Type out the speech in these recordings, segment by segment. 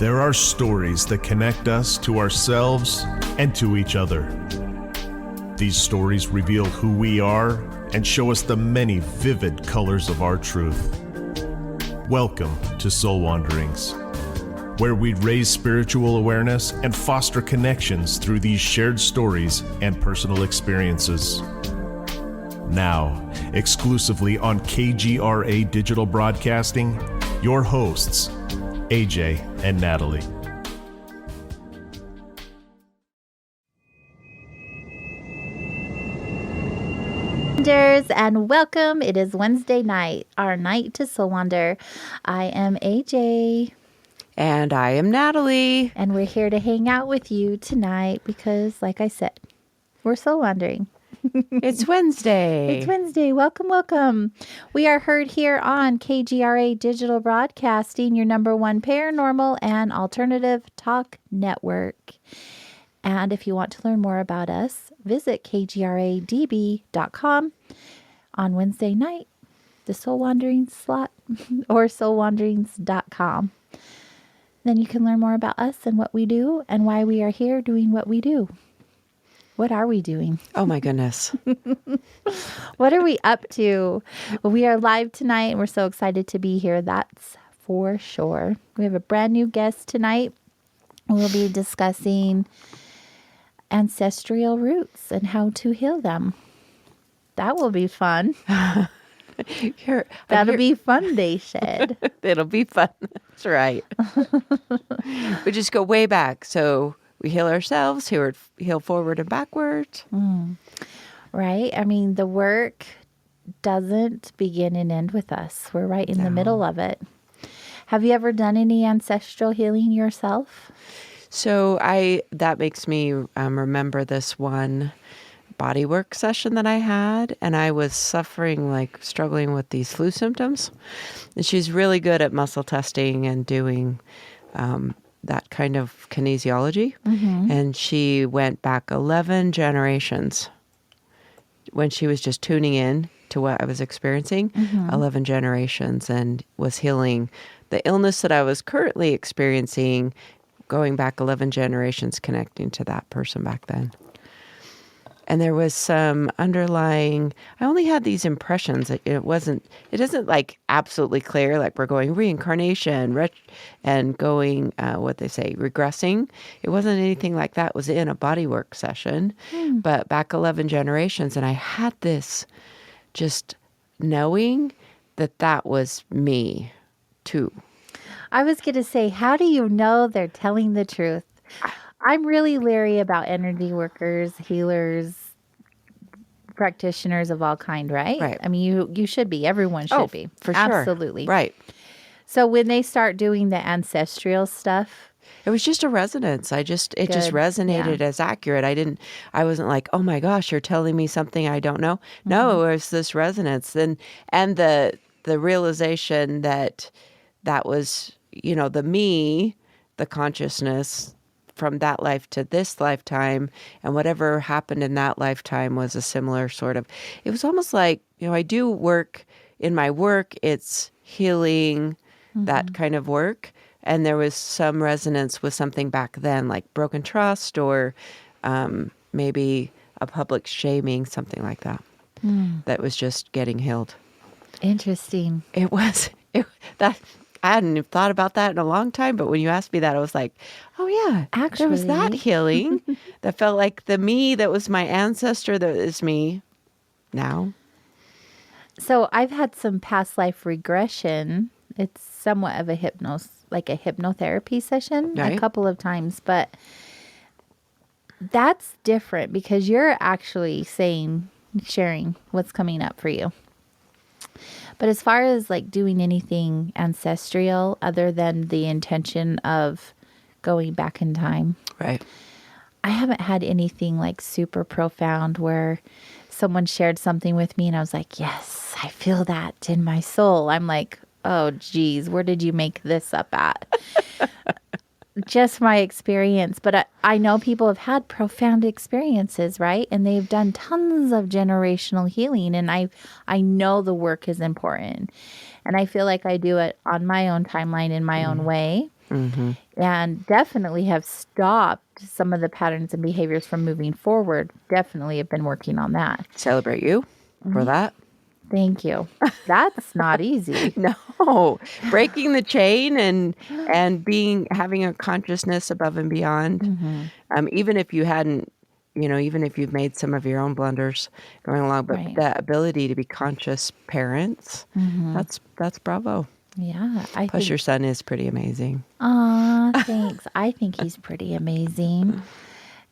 There are stories that connect us to ourselves and to each other. These stories reveal who we are and show us the many vivid colors of our truth. Welcome to Soul Wanderings, where we raise spiritual awareness and foster connections through these shared stories and personal experiences. Now, exclusively on KGRA Digital Broadcasting, your hosts, AJ and Natalie. And welcome. It is Wednesday night, our night to Soul Wander. I am AJ. And I am Natalie. And we're here to hang out with you tonight because, like I said, we're soul wandering. It's Wednesday. It's Wednesday. Welcome, welcome. We are heard here on KGRA Digital Broadcasting, your number one paranormal and alternative talk network. And if you want to learn more about us, visit kgradb.com on Wednesday night, the Soul Wanderings slot, or soulwanderings.com. Then you can learn more about us and what we do and why we are here doing what we do. What are we doing? Oh, my goodness. What are we up to? Well, we are live tonight, and we're so excited to be here. That's for sure. We have a brand new guest tonight. We'll be discussing ancestral roots and how to heal them. That will be fun. That'll be fun, they said. It'll be fun. That's right. We just go way back. So we heal ourselves, heal forward and backwards. Right? I mean, the work doesn't begin and end with us. We're right in the middle of it. Have you ever done any ancestral healing yourself? So that makes me remember this one bodywork session that I had, and I was struggling with these flu symptoms. And she's really good at muscle testing and doing that kind of kinesiology. Mm-hmm. And she went back 11 generations when she was just tuning in to what I was experiencing, 11 generations, and was healing the illness that I was currently experiencing, going back 11 generations, connecting to that person back then. And there was some underlying, I only had these impressions. It isn't like absolutely clear, like we're going reincarnation and going, regressing. It wasn't anything like that. It was in a bodywork session, but back 11 generations. And I had this just knowing that was me too. I was going to say, how do you know they're telling the truth? I'm really leery about energy workers, healers, practitioners of all kind, right? Right. I mean, you should be. Everyone should be. For sure. Absolutely. Right. So when they start doing the ancestral stuff, it was just a resonance. It just resonated as accurate. I wasn't like, oh my gosh, you're telling me something I don't know. Mm-hmm. No, it was this resonance. And the realization that was, the me, the consciousness from that life to this lifetime, and whatever happened in that lifetime was a similar sort of, it was almost like, I do work in my work, it's healing, that kind of work. And there was some resonance with something back then, like broken trust or maybe a public shaming, something like that, that was just getting healed. Interesting. I hadn't thought about that in a long time, but when you asked me that, I was like, oh yeah, actually, there was that healing that felt like the me that was my ancestor that is me now. So I've had some past life regression. It's somewhat of a hypnotherapy session a couple of times, but that's different because you're actually sharing what's coming up for you. But as far as like doing anything ancestral other than the intention of going back in time, right? I haven't had anything like super profound where someone shared something with me and I was like, yes, I feel that in my soul. I'm like, oh, geez, where did you make this up at? Just my experience. But I know people have had profound experiences, right? And they've done tons of generational healing. And I know the work is important. And I feel like I do it on my own timeline in my own way. and definitely have stopped some of the patterns and behaviors from moving forward. Definitely have been working on that. Celebrate you for that. Thank you. That's not easy. No, breaking the chain and having a consciousness above and beyond. Even if you hadn't, even if you've made some of your own blunders going along, but Right. that ability to be conscious parents, that's bravo. Yeah, I Plus, think. your son is pretty amazing. Thanks. I think he's pretty amazing.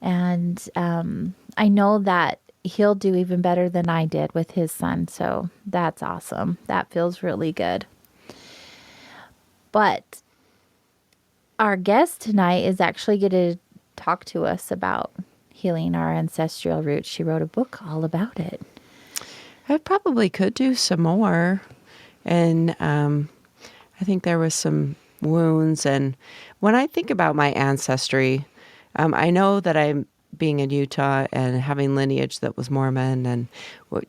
And I know that he'll do even better than I did with his son. So that's awesome. That feels really good. But our guest tonight is actually going to talk to us about healing our ancestral roots. She wrote a book all about it. I probably could do some more. And I think there was some wounds. And when I think about my ancestry, I know that I'm being in Utah and having lineage that was Mormon and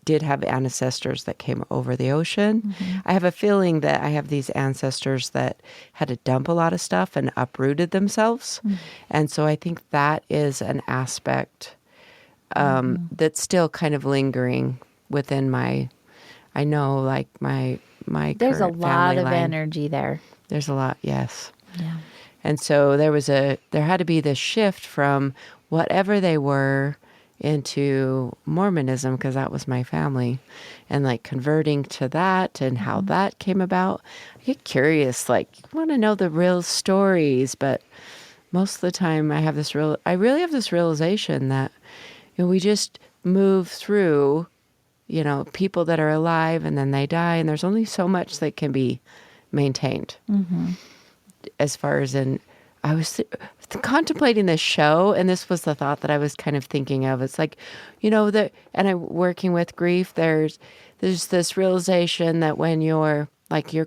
did have ancestors that came over the ocean. I have a feeling that I have these ancestors that had to dump a lot of stuff and uprooted themselves. And so I think that is an aspect that's still kind of lingering within my, I know, like my There's a current lot family of line. energy there. There's a lot, yes. Yeah. And so there had to be this shift from whatever they were into Mormonism, because that was my family, and like converting to that and how that came about. I get curious, like, I want to know the real stories, but most of the time I really have this realization that we just move through, people that are alive and then they die, and there's only so much that can be maintained. As far as I was contemplating this show, and this was the thought that I was kind of thinking of. It's like, and I'm working with grief. There's this realization that when your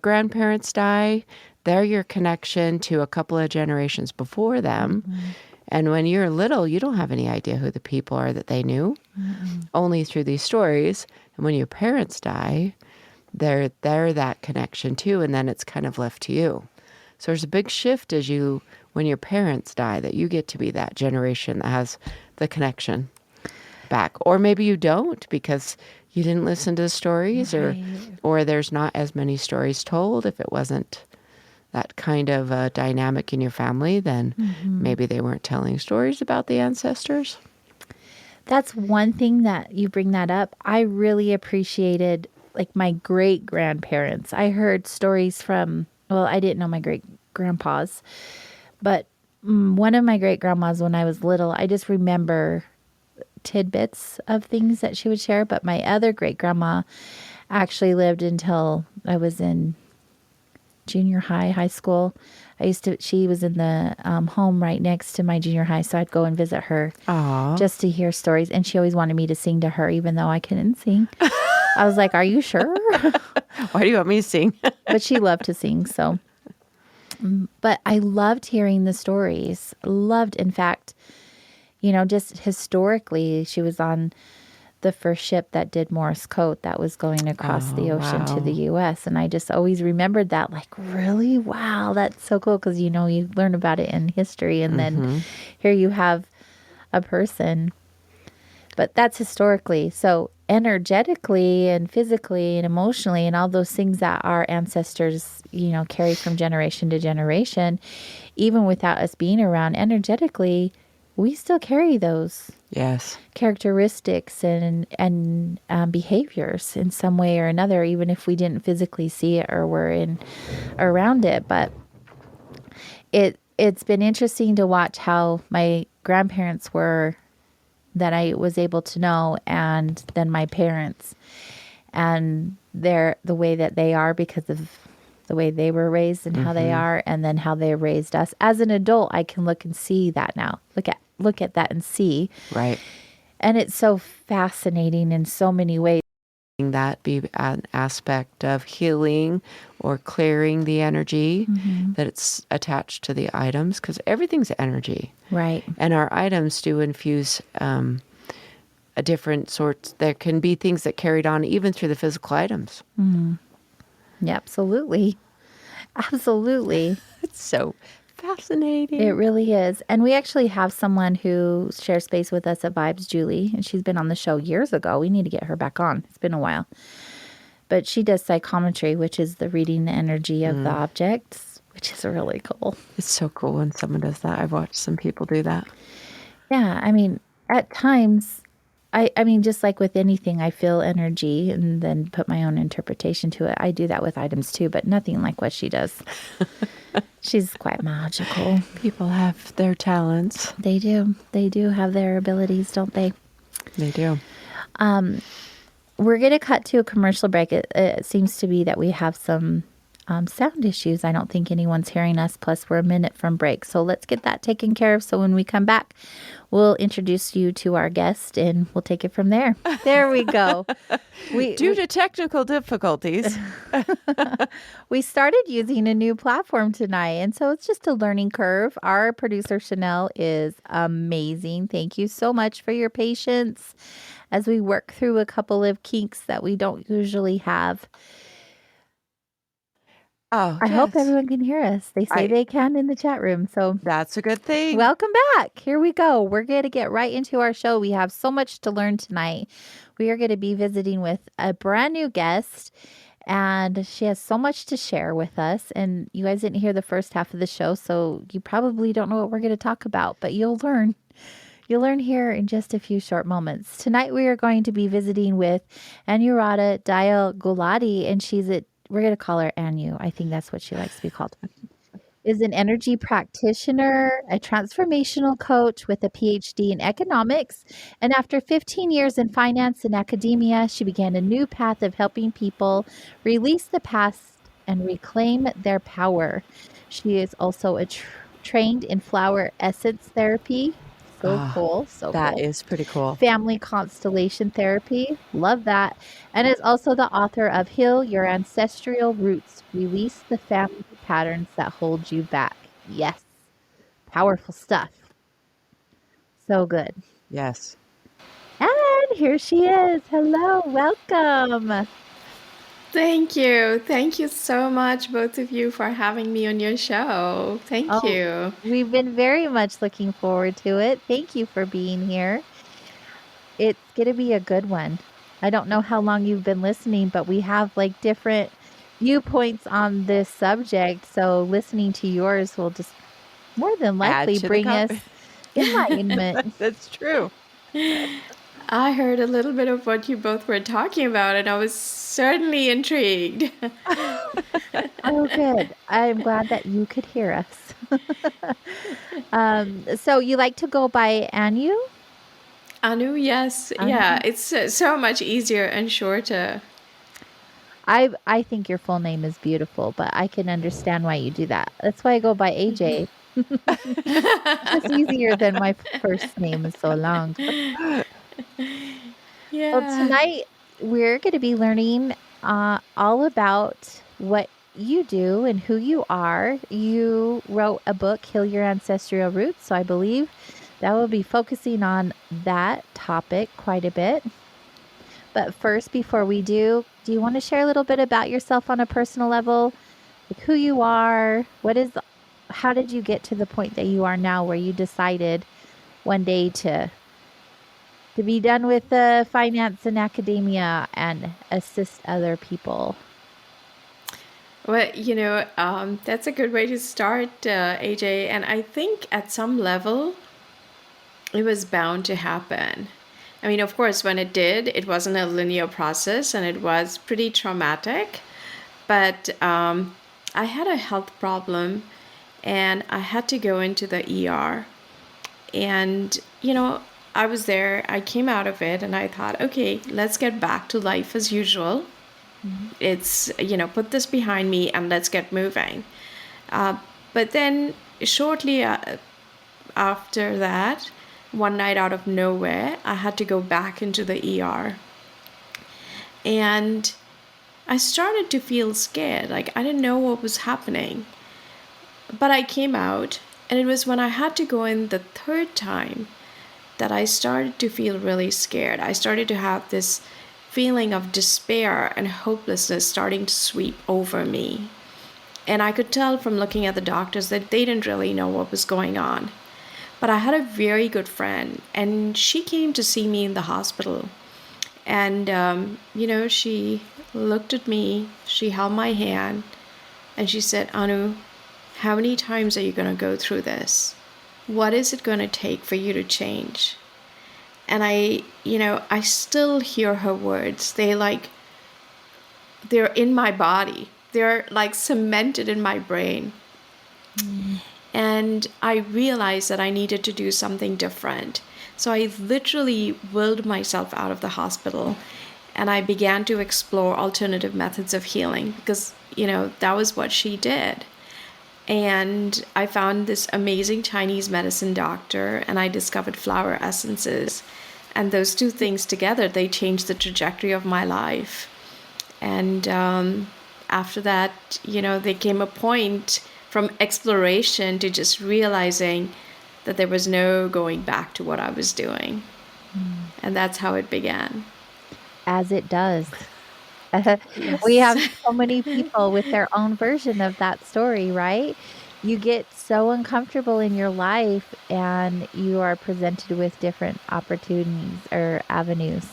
grandparents die, they're your connection to a couple of generations before them. And when you're little, you don't have any idea who the people are that they knew, only through these stories. And when your parents die, they're that connection too, and then it's kind of left to you. So there's a big shift when your parents die, that you get to be that generation that has the connection back. Or maybe you don't, because you didn't listen to the stories, or there's not as many stories told. If it wasn't that kind of dynamic in your family, then maybe they weren't telling stories about the ancestors. That's one thing that you bring that up. I really appreciated, like, my great grandparents. I heard stories from, I didn't know my great grandpas, but one of my great grandmas, when I was little, I just remember tidbits of things that she would share. But my other great grandma actually lived until I was in junior high school. She was in the home right next to my junior high, so I'd go and visit her. Aww. Just to hear stories. And she always wanted me to sing to her, even though I couldn't sing. I was like, are you sure? Why do you want me to sing? But she loved to sing, so. But I loved hearing the stories. In fact, just historically, she was on the first ship that did Morse code that was going across the ocean to the U.S. And I just always remembered that, like, really? Wow, that's so cool. Because, you learn about it in history, and then here you have a person. But that's historically. So energetically and physically and emotionally and all those things that our ancestors, carry from generation to generation, even without us being around, energetically, we still carry those characteristics and behaviors in some way or another, even if we didn't physically see it or were around it. But it's been interesting to watch how my grandparents were, that I was able to know, and then my parents, and the way that they are because of the way they were raised and how they are, and then how they raised us. As an adult, I can look and see that now. Look at that and see. Right. And it's so fascinating in so many ways. That be an aspect of healing or clearing the energy that it's attached to the items, because everything's energy. Right. And our items do infuse a different sorts. There can be things that carried on even through the physical items. Yeah, absolutely. Absolutely. It's so fascinating. It really is. And we actually have someone who shares space with us at Vibes, Julie, and she's been on the show years ago. We need to get her back on. It's been a while. But she does psychometry, which is the reading the energy of the objects, which is really cool. It's so cool when someone does that. I've watched some people do that. Yeah, I mean, at times, I mean, just like with anything, I feel energy and then put my own interpretation to it. I do that with items too, but nothing like what she does. She's quite magical. People have their talents. They do. They do have their abilities, don't they? They do. We're going to cut to a commercial break. It seems to be that we have some sound issues. I don't think anyone's hearing us. Plus, we're a minute from break. So let's get that taken care of. So when we come back, we'll introduce you to our guest and we'll take it from there. There we go. Due to technical difficulties. We started using a new platform tonight. And so it's just a learning curve. Our producer, Chanel, is amazing. Thank you so much for your patience as we work through a couple of kinks that we don't usually have. Oh, I hope everyone can hear us. They say they can in the chat room. So that's a good thing. welcome back. Here we go. We're going to get right into our show. We have so much to learn tonight. We are going to be visiting with a brand new guest, and she has so much to share with us. And you guys didn't hear the first half of the show, so you probably don't know what we're going to talk about, but you'll learn. You'll learn here in just a few short moments. Tonight, we are going to be visiting with Anuradha Dayal-Gulati, and we're going to call her Anu. I think that's what she likes to be called. Is an energy practitioner, a transformational coach with a PhD in economics. And after 15 years in finance and academia, she began a new path of helping people release the past and reclaim their power. She is also trained in flower essence therapy. So cool. So that cool. is pretty cool. Family constellation therapy. Love that. And is also the author of Heal Your Ancestral Roots. Release the family patterns that hold you back. Yes. Powerful stuff. So good. Yes. And here she is. Hello. Welcome. Thank you. Thank you so much, both of you, for having me on your show. Thank you. We've been very much looking forward to it. Thank you for being here. It's going to be a good one. I don't know how long you've been listening, but we have like different viewpoints on this subject. So listening to yours will just more than likely bring us enlightenment. That's true. I heard a little bit of what you both were talking about, and I was certainly intrigued. Oh, good. I'm glad that you could hear us. So you like to go by Anu? Anu, yes. Anu. Yeah, it's so much easier and shorter. I think your full name is beautiful, but I can understand why you do that. That's why I go by AJ. It's easier than my first name is so long. Yeah. Well, tonight we're going to be learning all about what you do and who you are. You wrote a book, Heal Your Ancestral Roots, so I believe that will be focusing on that topic quite a bit. But first, before we do you want to share a little bit about yourself on a personal level? Like who you are, how did you get to the point that you are now where you decided one day to be done with the finance and academia and assist other people? Well, that's a good way to start, AJ. And I think at some level, it was bound to happen. I mean, of course, when it did, it wasn't a linear process and it was pretty traumatic. But I had a health problem and I had to go into the ER. And, I was there, I came out of it and I thought, okay, let's get back to life as usual. Mm-hmm. It's, put this behind me and let's get moving. But then shortly after that, one night out of nowhere, I had to go back into the ER. And I started to feel scared. Like I didn't know what was happening. But I came out, and it was when I had to go in the third time that I started to feel really scared. I started to have this feeling of despair and hopelessness starting to sweep over me. And I could tell from looking at the doctors that they didn't really know what was going on. But I had a very good friend, and she came to see me in the hospital. And, she looked at me, she held my hand, and she said, Anu, how many times are you going to go through this? What is it going to take for you to change? And I still hear her words. They're in my body. They're like cemented in my brain. And I realized that I needed to do something different. So I literally willed myself out of the hospital, and I began to explore alternative methods of healing because, that was what she did. And I found this amazing Chinese medicine doctor, and I discovered flower essences. And those two things together, they changed the trajectory of my life. And after that, there came a point from exploration to just realizing that there was no going back to what I was doing. And that's how it began. As it does. Yes. We have so many people with their own version of that story, right? You get so uncomfortable in your life and you are presented with different opportunities or avenues.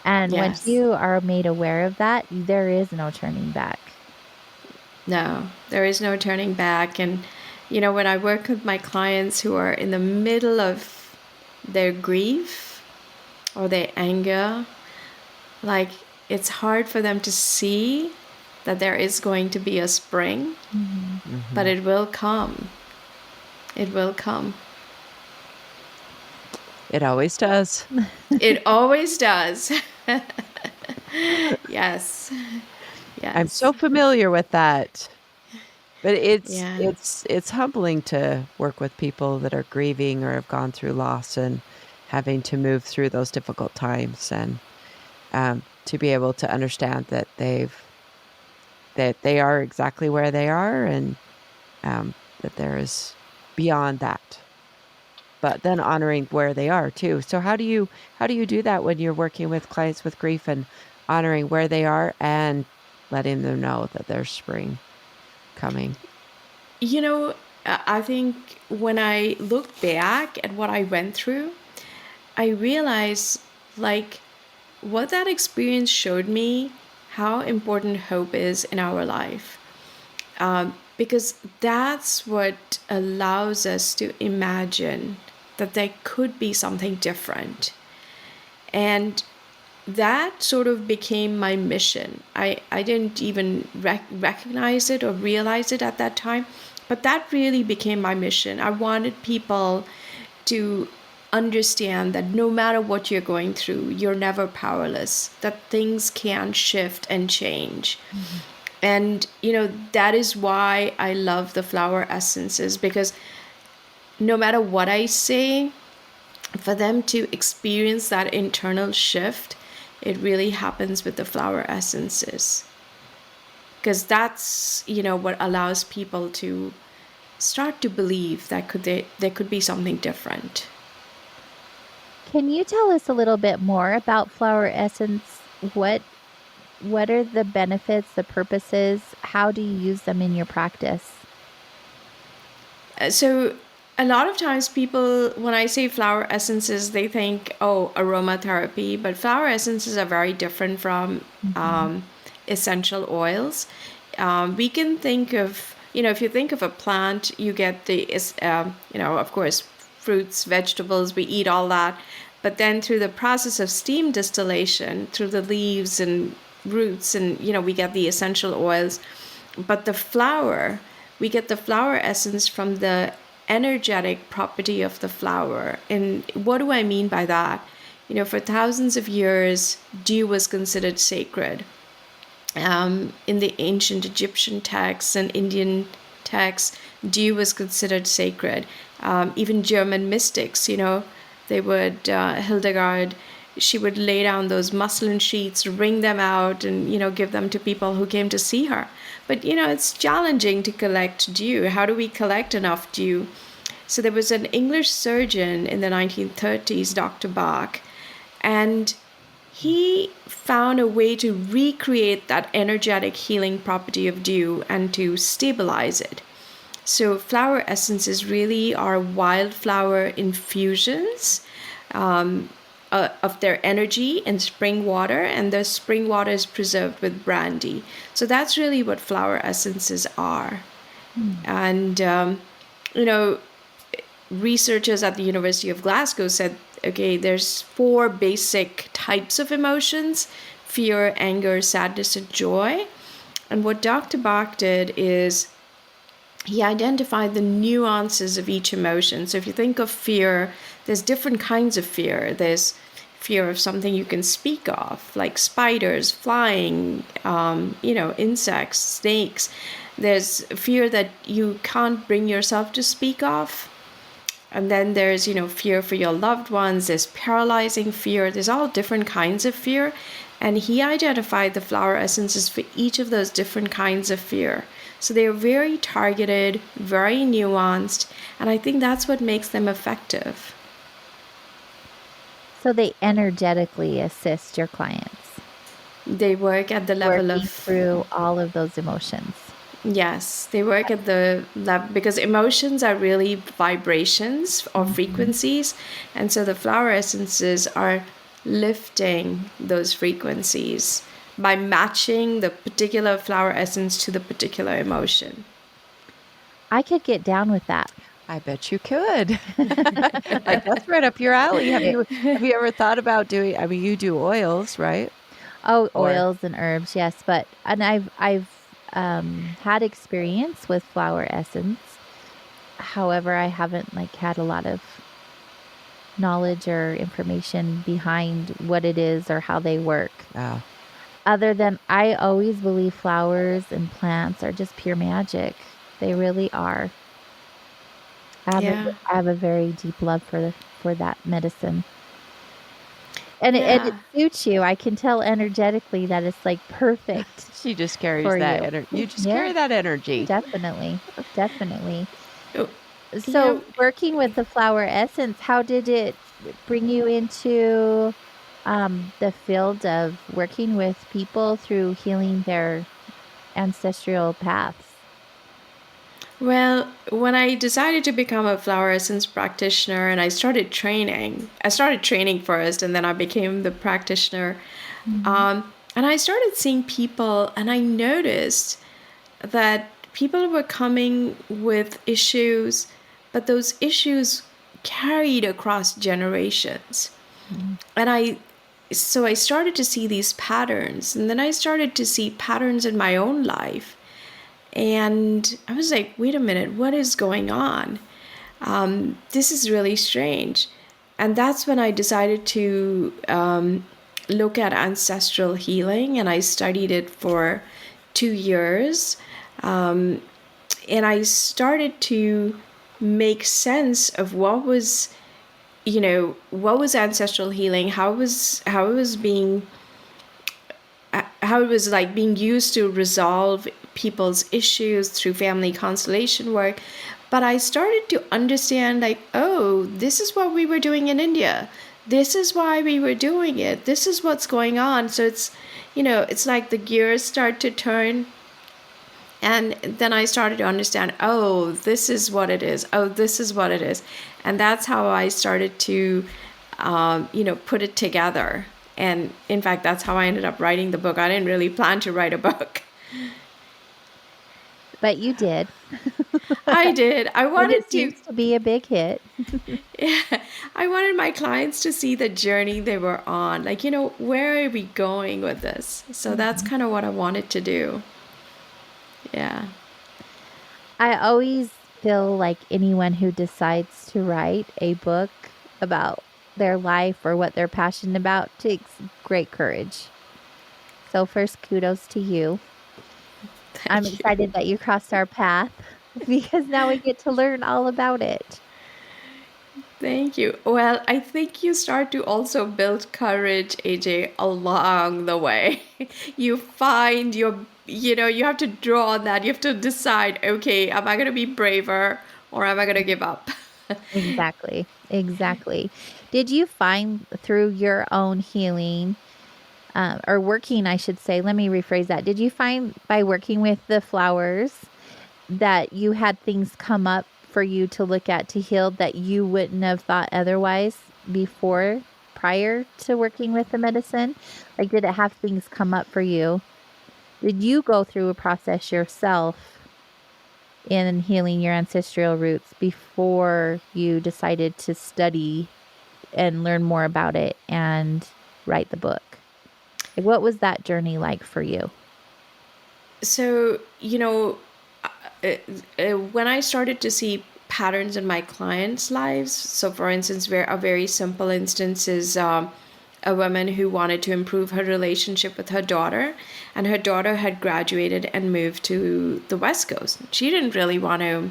And once Yes. you are made aware of that, there is no turning back. No, there is no turning back. And, when I work with my clients who are in the middle of their grief or their anger, like, it's hard for them to see that there is going to be a spring, but it will come. It will come. It always does. It always does. Yes. Yes. I'm so familiar with that. But Yeah. it's humbling to work with people that are grieving or have gone through loss and having to move through those difficult times, and to be able to understand that they are exactly where they are, and that there is beyond that. But then honoring where they are too. So how do you do that when you're working with clients with grief, and honoring where they are and letting them know that there's spring coming? I think when I look back at what I went through, I realized, like, what that experience showed me, how important hope is in our life. Because that's what allows us to imagine that there could be something different. And that sort of became my mission. I didn't even recognize it or realize it at that time, but that really became my mission. I wanted people to understand that no matter what you're going through, you're never powerless, that things can shift and change. And, that is why I love the flower essences, because no matter what I say, for them to experience that internal shift, it really happens with the flower essences. Because that's, what allows people to start to believe that there could be something different. Can you tell us a little bit more about flower essence? What are the benefits, the purposes? How do you use them in your practice? So a lot of times people, when I say flower essences, they think, oh, aromatherapy, but flower essences are very different from essential oils. We can think of, if you think of a plant, you get of course, fruits, vegetables, we eat all that. But then through the process of steam distillation, through the leaves and roots, and, we get the essential oils. But the flower, we get the flower essence from the energetic property of the flower. And what do I mean by that? For thousands of years, dew was considered sacred. In the ancient Egyptian texts and Indian texts, dew was considered sacred. Even German mystics, they would, Hildegard, she would lay down those muslin sheets, wring them out, and, give them to people who came to see her. But, it's challenging to collect dew. How do we collect enough dew? So there was an English surgeon in the 1930s, Dr. Bach, and he found a way to recreate that energetic healing property of dew and to stabilize it. So flower essences really are wildflower infusions of their energy in spring water, and the spring water is preserved with brandy. So that's really what flower essences are. And, you know, researchers at the University of Glasgow said, okay, there's 4 basic types of emotions: fear, anger, sadness, and joy. And what Dr. Bach did is he identified the nuances of each emotion. So if you think of fear, there's different kinds of fear. There's fear of something you can speak of, like spiders, flying, insects, snakes. There's fear that you can't bring yourself to speak of. And then there's, fear for your loved ones. There's paralyzing fear. There's all different kinds of fear. And he identified the flower essences for each of those different kinds of fear. So they're very targeted, very nuanced, and I think that's what makes them effective. So they energetically assist your clients. They work at the level working of through all of those emotions. Yes, they work at the level because emotions are really vibrations or frequencies, and so the flower essences are lifting those frequencies by matching the particular flower essence to the particular emotion. I could get down with that. I bet you could. Like, that's right up your alley. Have you ever thought about doing? I mean, you do oils, right? Oh, Or- oils and herbs, yes, and I've had experience with flower essence. However, I haven't had a lot of knowledge or information behind what it is or how they work. Oh, Other than I always believe flowers and plants are just pure magic. They really are. I have a very deep love for that medicine. And it suits you. I can tell energetically that it's perfect. she just carries For that you. energy. You just Yeah. carry that energy. Definitely. Oh, So yeah. working with the flower essence, how did it bring you into the field of working with people through healing their ancestral paths? Well, when I decided to become a flower essence practitioner and I started training first and then I became the practitioner. And I started seeing people and I noticed that people were coming with issues, but those issues carried across generations. And so I started to see these patterns, and then I started to see patterns in my own life. And I was like, wait a minute, what is going on? This is really strange. And that's when I decided to look at ancestral healing, and I studied it for 2 years. And I started to make sense of what was ancestral healing, how it was being used to resolve people's issues through family constellation work. But I started to understand, oh, this is what we were doing in India. This is why we were doing it. This is what's going on. So it's like the gears start to turn. And then I started to understand, oh, this is what it is. Oh, this is what it is. And that's how I started to, put it together. And in fact, that's how I ended up writing the book. I didn't really plan to write a book. But you did. I did. I And wanted it seems to be a big hit. I wanted my clients to see the journey they were on. Where are we going with this? So that's kind of what I wanted to do. Yeah. I always feel like anyone who decides to write a book about their life or what they're passionate about takes great courage. So first, kudos to you. I'm excited that you crossed our path because now we get to learn all about it. Thank you. Well, I think you start to also build courage, AJ, along the way. You find you have to draw on that. You have to decide, okay, am I going to be braver or am I going to give up? Exactly. Did you find through your own healing or working, I should say. Let me rephrase that. Did you find by working with the flowers that you had things come up for you to look at to heal that you wouldn't have thought otherwise before, prior to working with the medicine? Like, did it have things come up for you? Did you go through a process yourself in healing your ancestral roots before you decided to study and learn more about it and write the book? Like, what was that journey like for you? So, when I started to see patterns in my clients' lives, so for instance, where a very simple instance is a woman who wanted to improve her relationship with her daughter, and her daughter had graduated and moved to the West Coast. She didn't really want to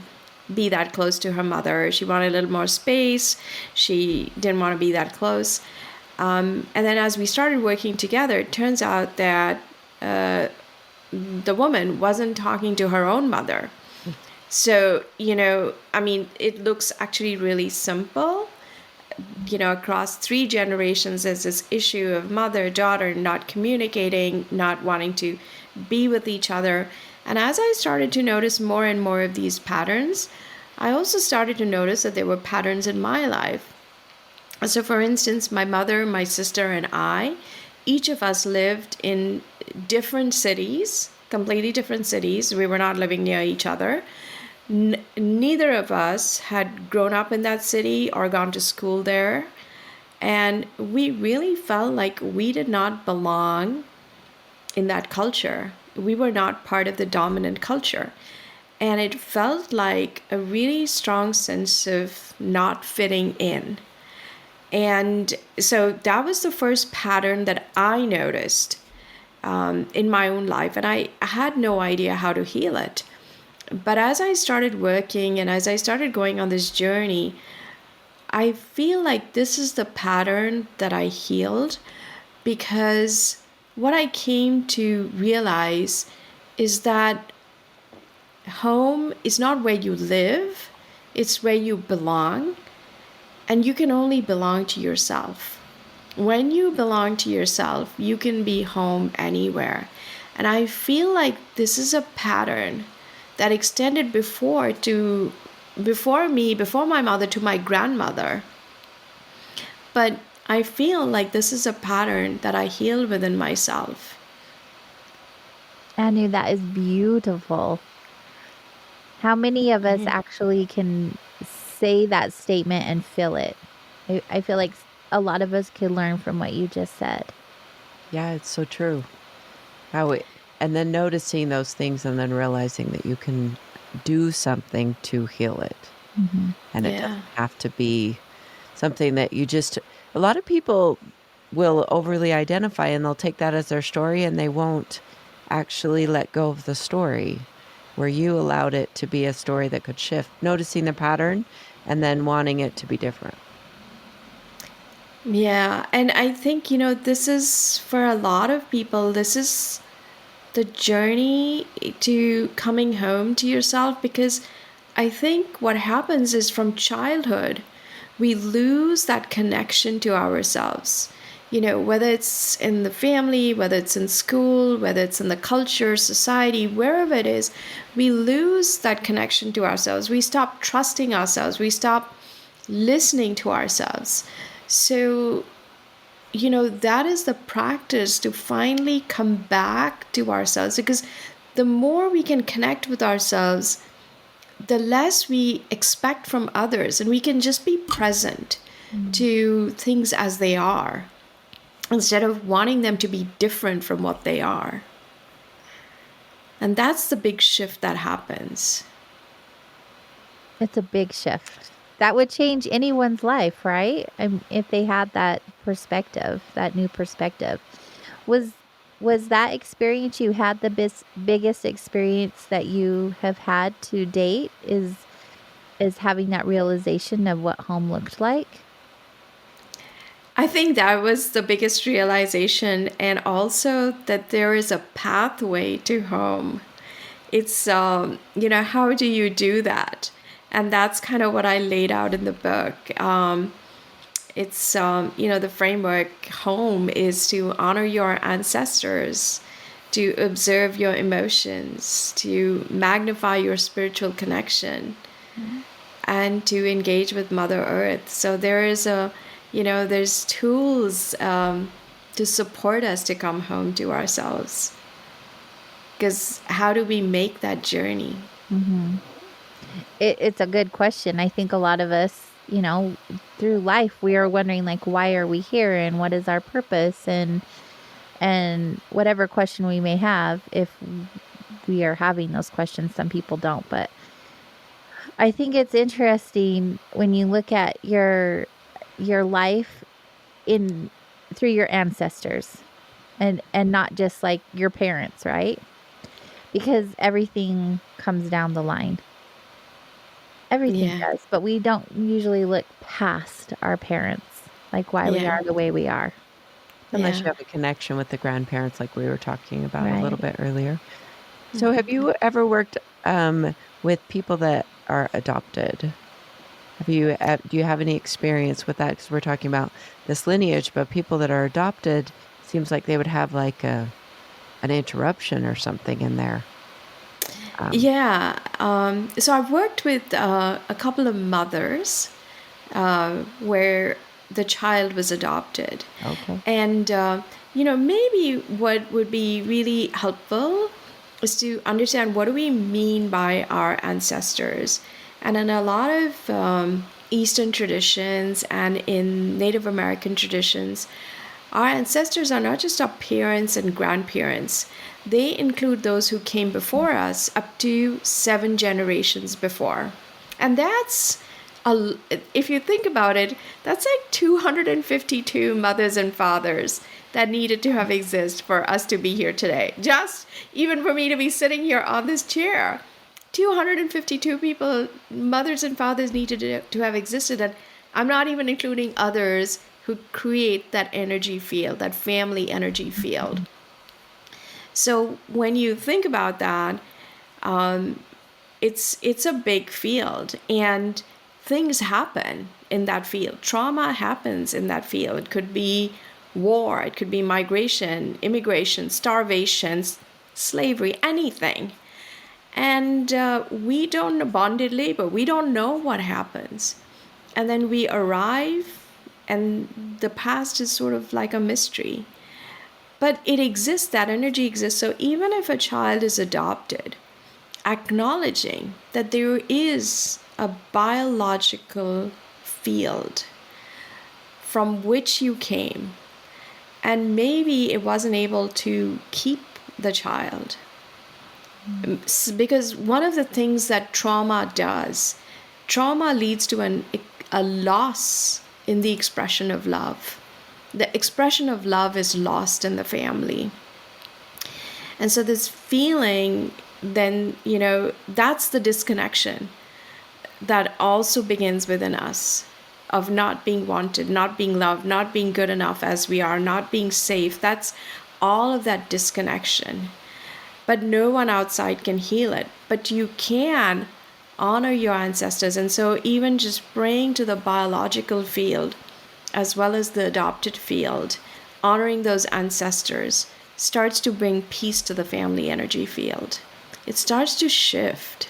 be that close to her mother. She wanted a little more space. She didn't want to be that close. And then as we started working together, it turns out that the woman wasn't talking to her own mother. So, it looks actually really simple. Across 3 generations, there's this issue of mother, daughter not communicating, not wanting to be with each other. And as I started to notice more and more of these patterns, I also started to notice that there were patterns in my life. So for instance, my mother, my sister, and I, each of us lived in different cities, completely different cities. We were not living near each other. Neither of us had grown up in that city or gone to school there. And we really felt like we did not belong in that culture. We were not part of the dominant culture. And it felt like a really strong sense of not fitting in. And so that was the first pattern that I noticed in my own life. And I had no idea how to heal it. But as I started working and as I started going on this journey, I feel like this is the pattern that I healed, because what I came to realize is that home is not where you live, it's where you belong, and you can only belong to yourself. When you belong to yourself, you can be home anywhere. And I feel like this is a pattern that extended before my mother, to my grandmother. But I feel like this is a pattern that I healed within myself. Anu, that is beautiful. How many of us actually can say that statement and feel it? I feel like a lot of us could learn from what you just said. Yeah, it's so true. And then noticing those things and then realizing that you can do something to heal it. Mm-hmm. And it doesn't have to be something that a lot of people will overly identify and they'll take that as their story and they won't actually let go of the story, where you allowed it to be a story that could shift, noticing the pattern and then wanting it to be different. Yeah, and I think, this is for a lot of people, this is the journey to coming home to yourself, because I think what happens is from childhood, we lose that connection to ourselves. Whether it's in the family, whether it's in school, whether it's in the culture, society, wherever it is, we lose that connection to ourselves. We stop trusting ourselves. We stop listening to ourselves. So, that is the practice to finally come back to ourselves, because the more we can connect with ourselves, the less we expect from others, and we can just be present to things as they are instead of wanting them to be different from what they are. And that's the big shift that happens. It's a big shift. That would change anyone's life, right? If they had that perspective, that new perspective. Was that experience you had the biggest experience that you have had to date? Is having that realization of what home looked like? I think that was the biggest realization, and also that there is a pathway to home. It's, how do you do that? And that's kind of what I laid out in the book. it's the framework home is to honor your ancestors, to observe your emotions, to magnify your spiritual connection, and to engage with Mother Earth. So there's tools to support us to come home to ourselves. Because how do we make that journey? It's a good question. I think a lot of us, through life, we are wondering, like, why are we here and what is our purpose, and whatever question we may have, if we are having those questions. Some people don't, but I think it's interesting when you look at your life in through your ancestors, and not just like your parents, right? Because everything comes down the line. Everything Yeah. does, but we don't usually look past our parents, like why we Yeah. are the way we are. Unless you Yeah. have a connection with the grandparents, like we were talking about a little Right. bit earlier. So, have you ever worked with people that are adopted? Do you have any experience with that? Because we're talking about this lineage, but people that are adopted seems like they would have like an interruption or something in there. Yeah. So I've worked with a couple of mothers where the child was adopted. Okay. And, maybe what would be really helpful is to understand what do we mean by our ancestors. And in a lot of Eastern traditions and in Native American traditions, our ancestors are not just our parents and grandparents. They include those who came before us up to 7 generations before. And if you think about it, that's like 252 mothers and fathers that needed to have existed for us to be here today. Just even for me to be sitting here on this chair, 252 people, mothers and fathers needed to have existed. And I'm not even including others who create that energy field, that family energy field. So when you think about that, it's a big field, and things happen in that field. Trauma happens in that field. It could be war, it could be migration, immigration, starvation, slavery, anything. And we don't bonded labor. We don't know what happens. And then we arrive, and the past is sort of like a mystery. But it exists, that energy exists. So even if a child is adopted, acknowledging that there is a biological field from which you came, and maybe it wasn't able to keep the child. Because one of the things that trauma does, trauma leads to a loss in the expression of love. The expression of love is lost in the family. And so this feeling, then, that's the disconnection that also begins within us, of not being wanted, not being loved, not being good enough as we are, not being safe. That's all of that disconnection. But no one outside can heal it. But you can honor your ancestors. And so even just praying to the biological field as well as the adopted field, honoring those ancestors starts to bring peace to the family energy field. It starts to shift.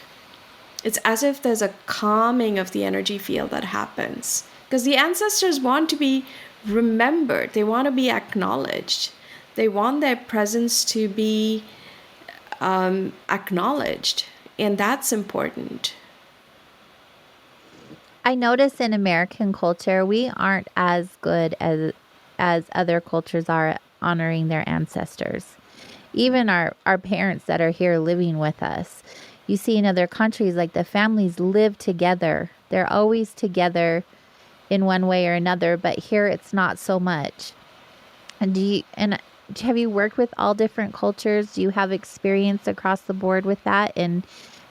It's as if there's a calming of the energy field that happens. Because the ancestors want to be remembered. They want to be acknowledged. They want their presence to be acknowledged. And that's important. I notice in American culture, we aren't as good as other cultures are at honoring their ancestors. Even our parents that are here living with us. You see in other countries, like the families live together. They're always together in one way or another, but here it's not so much. And have you worked with all different cultures? Do you have experience across the board with that? And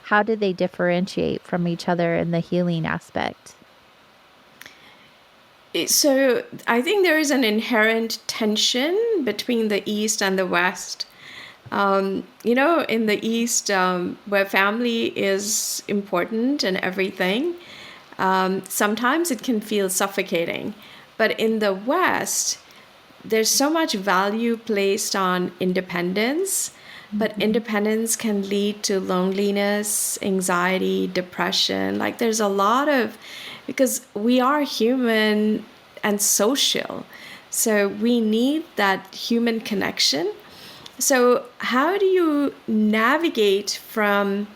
how do they differentiate from each other in the healing aspect? So I think there is an inherent tension between the East and the West. In the East, where family is important and everything, sometimes it can feel suffocating. But in the West, there's so much value placed on independence, but independence can lead to loneliness, anxiety, depression. Like there's a lot of, because we are human and social. So we need that human connection. So how do you navigate from,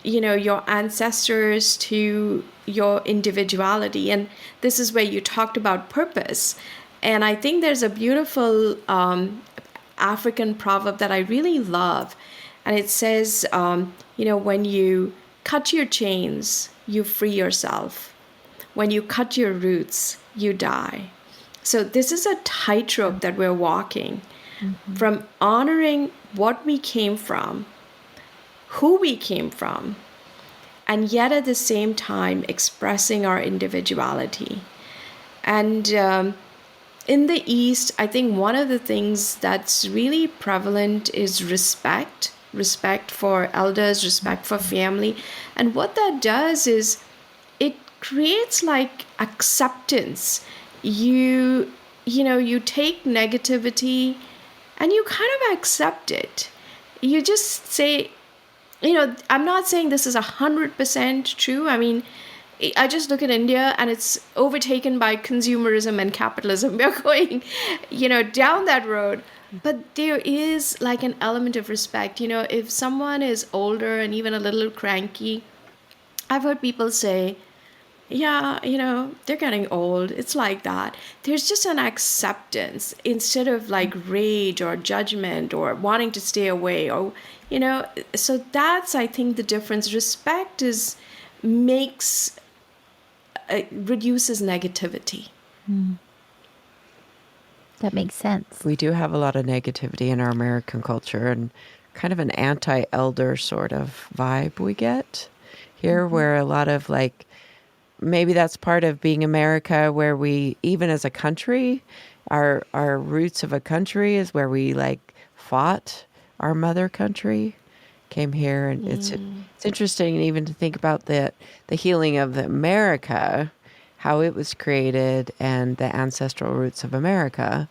your ancestors to your individuality? And this is where you talked about purpose. And I think there's a beautiful African proverb that I really love. And it says, when you cut your chains, you free yourself. When you cut your roots, you die. So this is a tightrope that we're walking from honoring what we came from, who we came from, and yet at the same time expressing our individuality. And in the East, I think one of the things that's really prevalent is respect for elders, respect for family. And what that does is it creates like acceptance. You take negativity and you kind of accept it. You just say, I'm not saying this is 100% true. I mean, I just look at India and it's overtaken by consumerism and capitalism. We're going, down that road. But there is like an element of respect. If someone is older and even a little cranky, I've heard people say, yeah, they're getting old. It's like that. There's just an acceptance instead of like rage or judgment or wanting to stay away or, so that's, I think, the difference. Respect reduces negativity. That makes sense. We do have a lot of negativity in our American culture and kind of an anti-elder sort of vibe we get here, where a lot of like, maybe that's part of being America, where we, even as a country, our roots of a country is where we like fought our mother country, came here, and it's interesting even to think about the healing of America, how it was created, and the ancestral roots of America,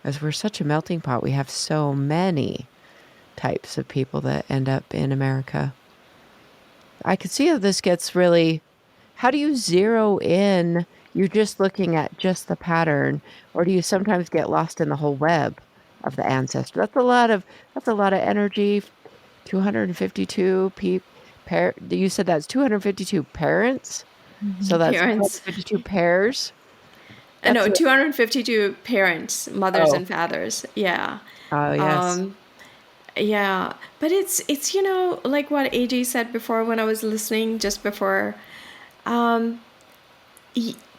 as we're such a melting pot. We have so many types of people that end up in America. I could see how this gets really. How do you zero in? You're just looking at just the pattern, or do you sometimes get lost in the whole web of the ancestor? That's a lot of energy. 252 you said that's 252 parents, so that's Parents. 252 pairs. No, 252 parents, mothers and fathers. Yeah. Oh yes. Yeah, but it's like what AJ said before when I was listening just before.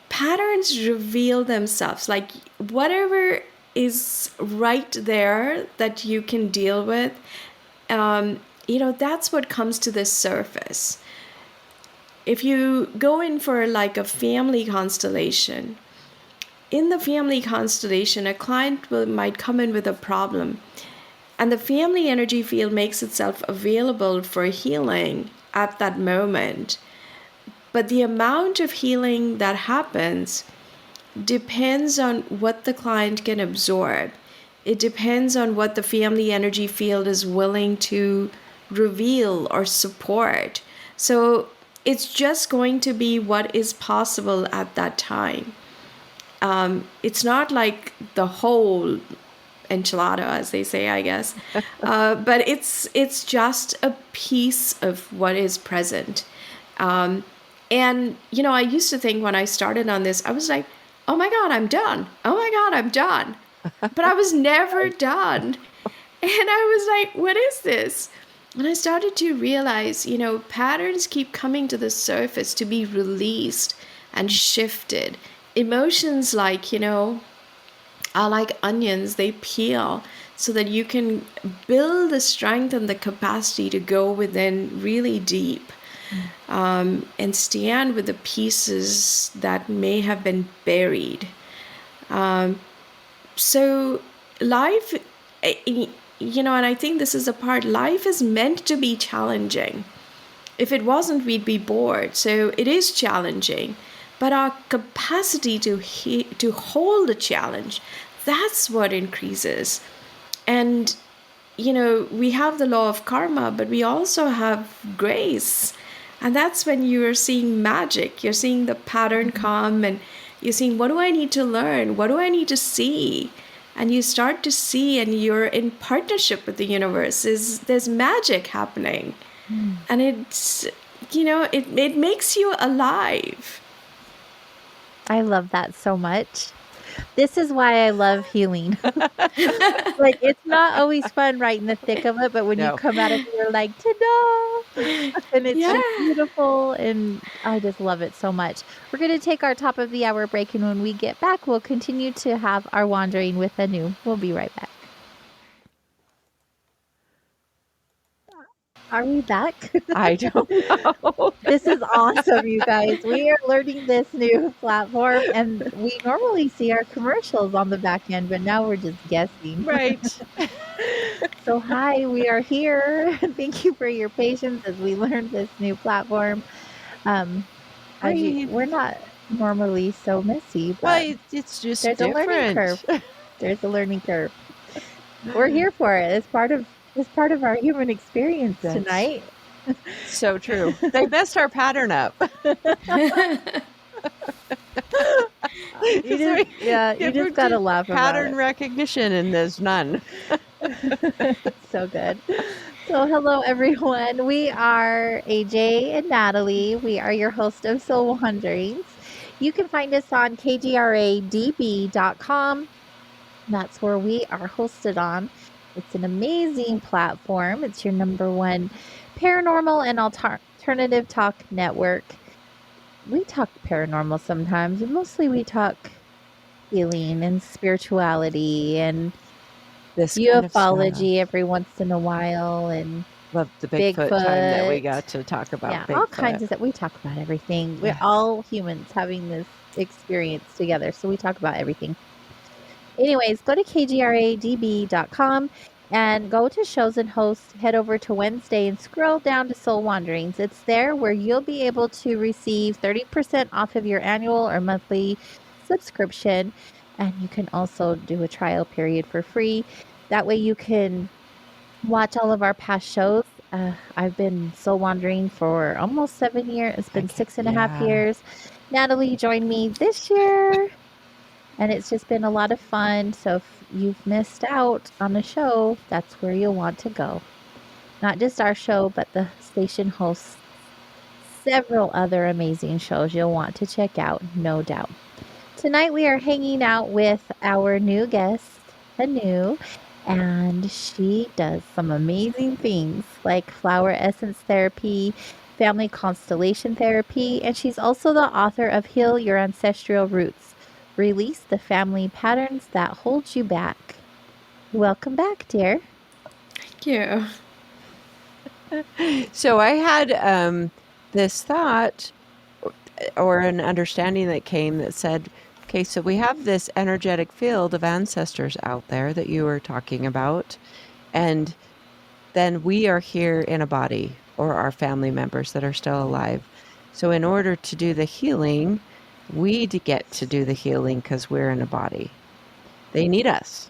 Patterns reveal themselves, like whatever is right there that you can deal with, that's what comes to the surface. If you go in for like a family constellation, in the family constellation, a client might come in with a problem, and the family energy field makes itself available for healing at that moment. But the amount of healing that happens depends on what the client can absorb. It depends on what the family energy field is willing to reveal or support. So it's just going to be what is possible at that time. It's not like the whole enchilada, as they say, I guess. But it's just a piece of what is present. And, I used to think when I started on this, I was like, oh my God, I'm done. Oh my God, I'm done. But I was never done. And I was like, what is this? And I started to realize, patterns keep coming to the surface to be released and shifted. Emotions are like onions, they peel so that you can build the strength and the capacity to go within really deep. And stand with the pieces that may have been buried. So life, and I think this is a part, life is meant to be challenging. If it wasn't, we'd be bored. So it is challenging. but our capacity to hold a challenge, that's what increases. And we have the law of karma, but we also have grace. And that's when you're seeing magic. You're seeing the pattern come, and you're seeing, what do I need to learn? What do I need to see? And you start to see, and you're in partnership with the universe. There's magic happening. And it's, it makes you alive. I love that so much. This is why I love healing. Like, it's not always fun right in the thick of it, but when you come out of it, you're like, ta-da! And it's just beautiful, and I just love it so much. We're going to take our top of the hour break, and when we get back, we'll continue to have our wandering with Anu. We'll be right back. Are we back? I don't know. This is awesome, you guys. We are learning this new platform, and we normally see our commercials on the back end, but now we're just guessing. Right. So, hi, we are here. Thank you for your patience as we learn this new platform. We're not normally so messy, but Well, it's just there's different. a learning curve. There's a learning curve. We're here for it. It's part of our human experience tonight. So true. They messed our pattern up. You just gotta laugh about pattern it. recognition, and there's none. So good. So hello everyone. We are AJ and Natalie. We are your host of Soul Wanderings. You can find us on kgradb.com. That's where we are hosted on. It's an amazing platform. It's your number one paranormal and alternative talk network. We talk paranormal sometimes, and mostly we talk healing and spirituality and This ufology every once in a while, and love the Bigfoot time that we Bigfoot. got to talk about. yeah, Bigfoot. all kinds of stuff. We talk about everything. We're Yes. all humans having this experience together, so we talk about everything. Anyways, go to kgradb.com and go to shows and hosts. Head over to Wednesday and scroll down to Soul Wanderings. It's there where you'll be able to receive 30% off of your annual or monthly subscription. And you can also do a trial period for free. That way you can watch all of our past shows. I've been Soul Wandering for almost 7 years. It's been 6.5 years. Natalie joined me this year. And it's just been a lot of fun. So if you've missed out on a show, that's where you'll want to go. Not just our show, but the station hosts several other amazing shows you'll want to check out, no doubt. Tonight we are hanging out with our new guest, Anu, and she does some amazing things like flower essence therapy, family constellation therapy, and she's also the author of Heal Your Ancestral Roots. Release the family patterns that hold you back. Welcome back, dear. Thank you. So I had this thought or an understanding that came that said, okay, so we have this energetic field of ancestors out there that you were talking about, and then we are here in a body, or our family members that are still alive. So in order to do the healing, we get to do the healing because we're in a body. They need us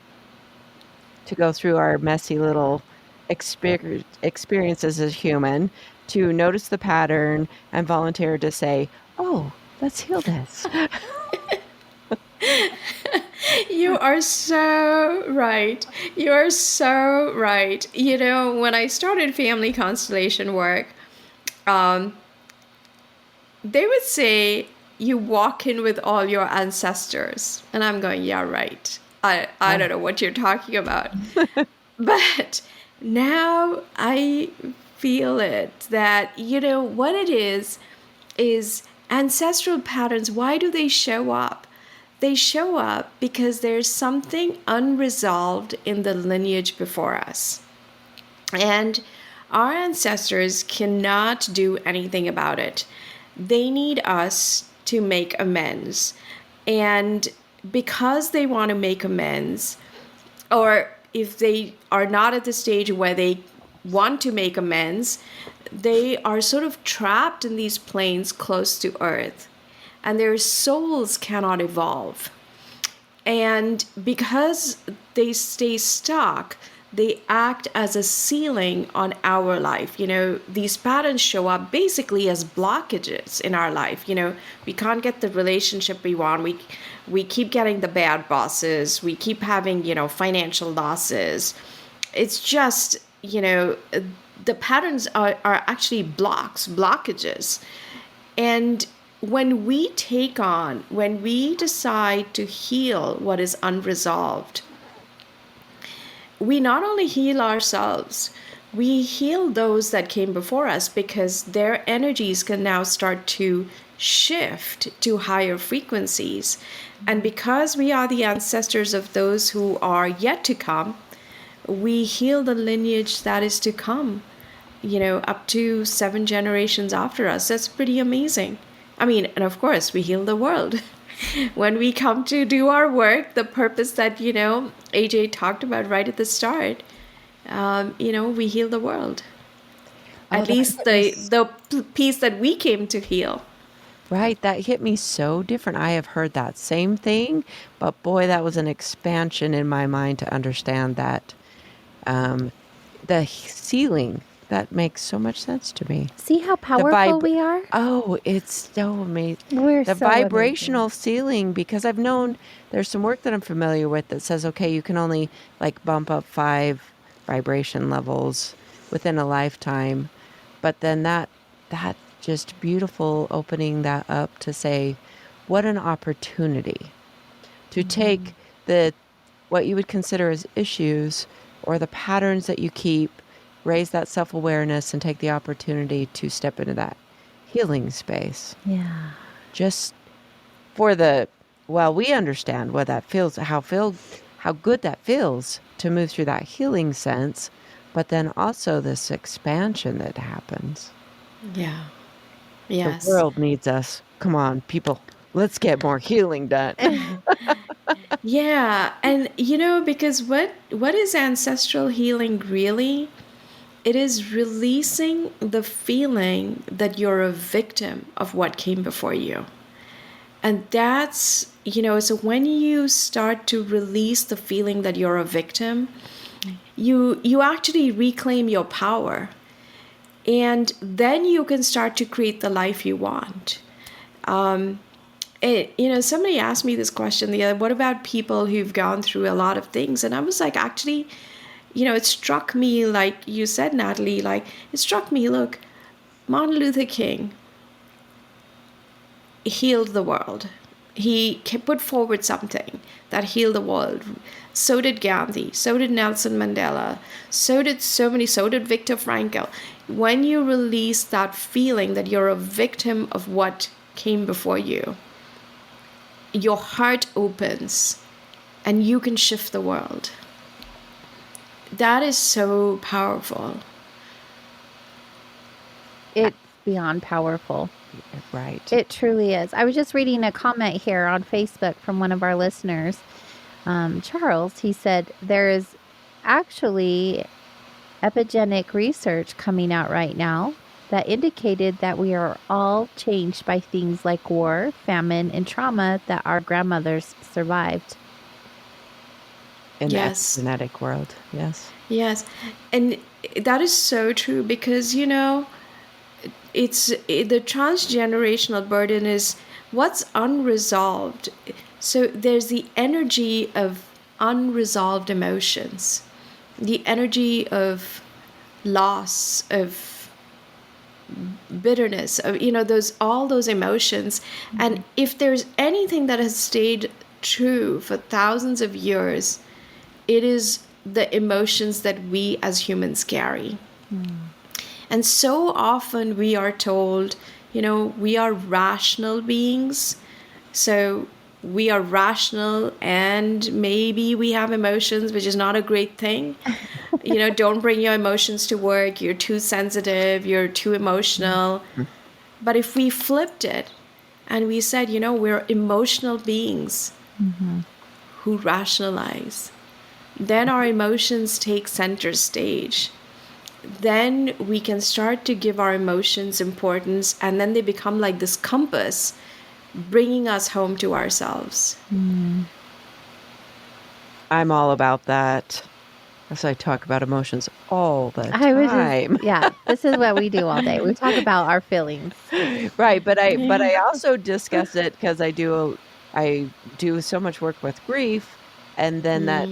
to go through our messy little experiences as human, to notice the pattern and volunteer to say, oh, let's heal this. You are so right. You are so right. When I started family constellation work, they would say, you walk in with all your ancestors. And I'm going, yeah, right. I don't know what you're talking about. But now I feel it, that, what it is ancestral patterns. Why do they show up? They show up because there's something unresolved in the lineage before us. And our ancestors cannot do anything about it. They need us to make amends. And because they want to make amends, or if they are not at the stage where they want to make amends, they are sort of trapped in these planes close to Earth. and their souls cannot evolve. And because they stay stuck, they act as a ceiling on our life. These patterns show up basically as blockages in our life. We can't get the relationship we want. We keep getting the bad bosses. We keep having, financial losses. It's just, the patterns are actually blockages. And when we decide to heal what is unresolved, we not only heal ourselves, we heal those that came before us, because their energies can now start to shift to higher frequencies. And because we are the ancestors of those who are yet to come, we heal the lineage that is to come, up to 7 generations after us. That's pretty amazing. And of course, we heal the world. When we come to do our work, the purpose that, AJ talked about right at the start, we heal the world. At least the piece that we came to heal. Right. That hit me so different. I have heard that same thing, but boy, that was an expansion in my mind to understand that the ceiling. That makes so much sense to me. See how powerful we are? Oh, it's so amazing. We're the so vibrational amazing. ceiling, because I've known there's some work that I'm familiar with that says, okay, you can only bump up 5 vibration levels within a lifetime. But then that just beautiful opening that up to say, what an opportunity to take what you would consider as issues or the patterns that you keep, raise that self-awareness and take the opportunity to step into that healing space. Yeah. Just for we understand what that feels, how good that feels to move through that healing sense, but then also this expansion that happens. Yeah. Yes. The world needs us. Come on, people. Let's get more healing done. Yeah. And, because what is ancestral healing really? It is releasing the feeling that you're a victim of what came before you. And that's, so when you start to release the feeling that you're a victim, you actually reclaim your power. And then you can start to create the life you want. Somebody asked me this question the other, what about people who've gone through a lot of things? And I was like, actually, it struck me, like you said, Natalie, it struck me, look, Martin Luther King healed the world. He put forward something that healed the world. So did Gandhi. So did Nelson Mandela. So did Viktor Frankl. When you release that feeling that you're a victim of what came before you, your heart opens and you can shift the world. That is so powerful. It's beyond powerful. Right. It truly is. I was just reading a comment here on Facebook from one of our listeners, Charles. He said there is actually epigenetic research coming out right now that indicated that we are all changed by things like war, famine, and trauma that our grandmothers survived. In the epigenetic world, yes. Yes, and that is so true because, it's the transgenerational burden is what's unresolved. So there's the energy of unresolved emotions, the energy of loss, of bitterness, of all those emotions. Mm-hmm. And if there's anything that has stayed true for thousands of years, it is the emotions that we as humans carry. And so often we are told, we are rational beings. So we are rational and maybe we have emotions, which is not a great thing. Don't bring your emotions to work. You're too sensitive. You're too emotional. But if we flipped it and we said, we're emotional beings who rationalize, then our emotions take center stage. Then we can start to give our emotions importance, and then they become like this compass bringing us home to ourselves. I'm all about that. As I talk about emotions all the I was time. just, yeah, this is what we do all day. We talk about our feelings. Right, but I Yeah. also discuss it because I do so much work with grief, and then that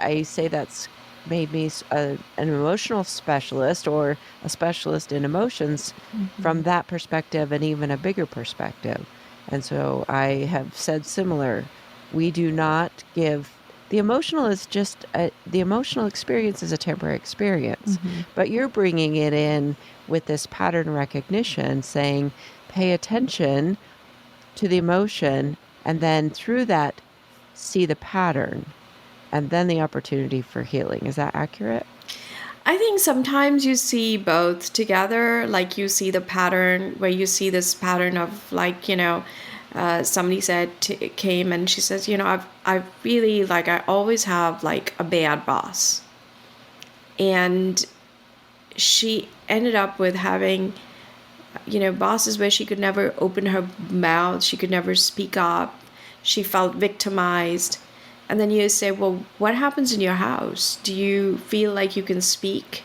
I say that's made me an emotional specialist or a specialist in emotions from that perspective and even a bigger perspective. And so I have said similar. We do not give the emotional is just the emotional experience is a temporary experience, but you're bringing it in with this pattern recognition, saying, pay attention to the emotion, and then through that, see the pattern, and then the opportunity for healing. Is that accurate? I think sometimes you see both together, like you see the pattern where you see this pattern of like, somebody came and she says, I really like, I always have like a bad boss. And she ended up with having, bosses where she could never open her mouth, she could never speak up, she felt victimized. And then you say, well, what happens in your house? Do you feel like you can speak?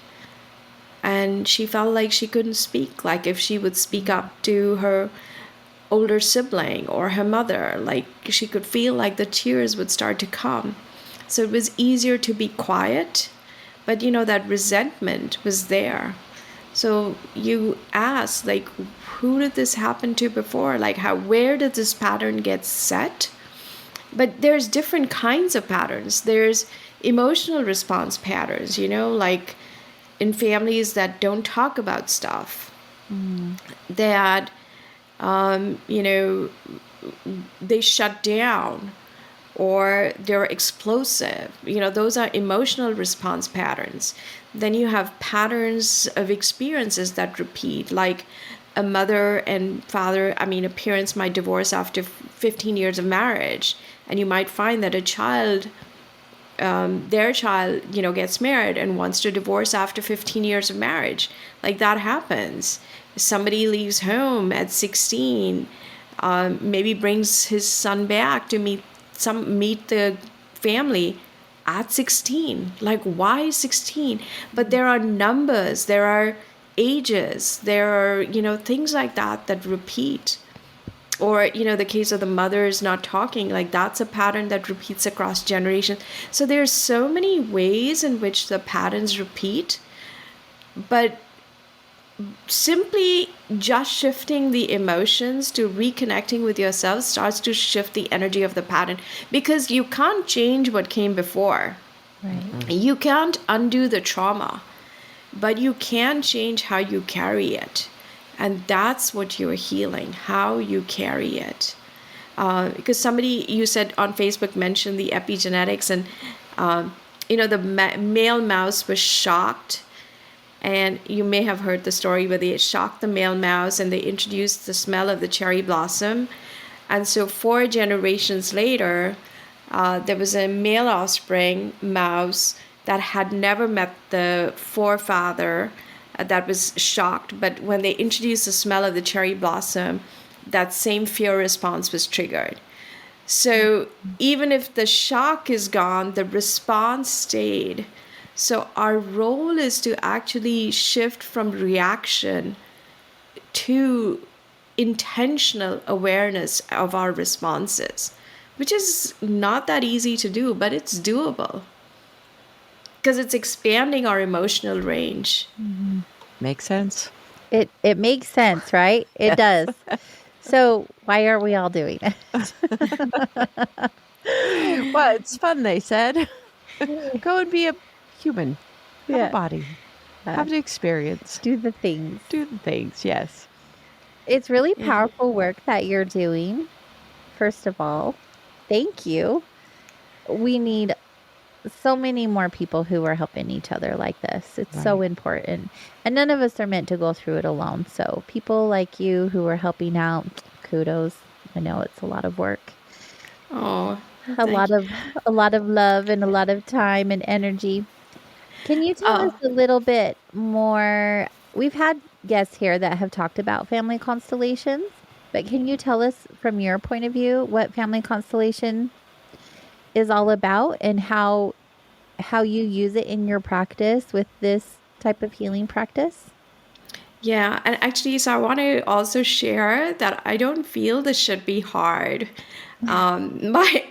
And she felt like she couldn't speak. Like if she would speak up to her older sibling or her mother, like she could feel like the tears would start to come. So it was easier to be quiet, but that resentment was there. So you ask, like, who did this happen to before? Like, where did this pattern get set? But there's different kinds of patterns. There's emotional response patterns, like in families that don't talk about stuff, that, they shut down or they're explosive. Those are emotional response patterns. Then you have patterns of experiences that repeat, like a mother and father, parents might divorce after 15 years of marriage. And you might find that a child, their child, gets married and wants to divorce after 15 years of marriage. Like that happens. Somebody leaves home at 16, maybe brings his son back to meet the family at 16. Like, why 16? But there are numbers, there are ages, there are, things like that repeat. Or, the case of the mothers not talking, like that's a pattern that repeats across generations. So there's so many ways in which the patterns repeat, but simply just shifting the emotions to reconnecting with yourself starts to shift the energy of the pattern, because you can't change what came before. Right. You can't undo the trauma, but you can change how you carry it. And that's what you're healing, how you carry it. Because somebody, you said on Facebook, mentioned the epigenetics, and, the male mouse was shocked. And you may have heard the story where they shocked the male mouse and they introduced the smell of the cherry blossom. And so 4 generations later, there was a male offspring mouse that had never met the forefather that was shocked. But when they introduced the smell of the cherry blossom, that same fear response was triggered. So even if the shock is gone, the response stayed. So our role is to actually shift from reaction to intentional awareness of our responses, which is not that easy to do, but it's doable. Because it's expanding our emotional range. Makes sense. It makes sense, right? It does. So why are we all doing it? Well, it's fun, they said. Go and be a human. Have Yeah. a body. Have the experience. Do the things. Do the things, yes. It's really powerful work that you're doing. First of all, thank you. We need so many more people who are helping each other like this. It's so important. And none of us are meant to go through it alone. So people like you who are helping out, kudos. I know it's a lot of work. Oh, A lot of love and a lot of time and energy. Can you tell us a little bit more? We've had guests here that have talked about family constellations. But can you tell us from your point of view what family constellation is all about and how you use it in your practice with this type of healing practice? Yeah, and actually, so I want to also share that I don't feel this should be hard. My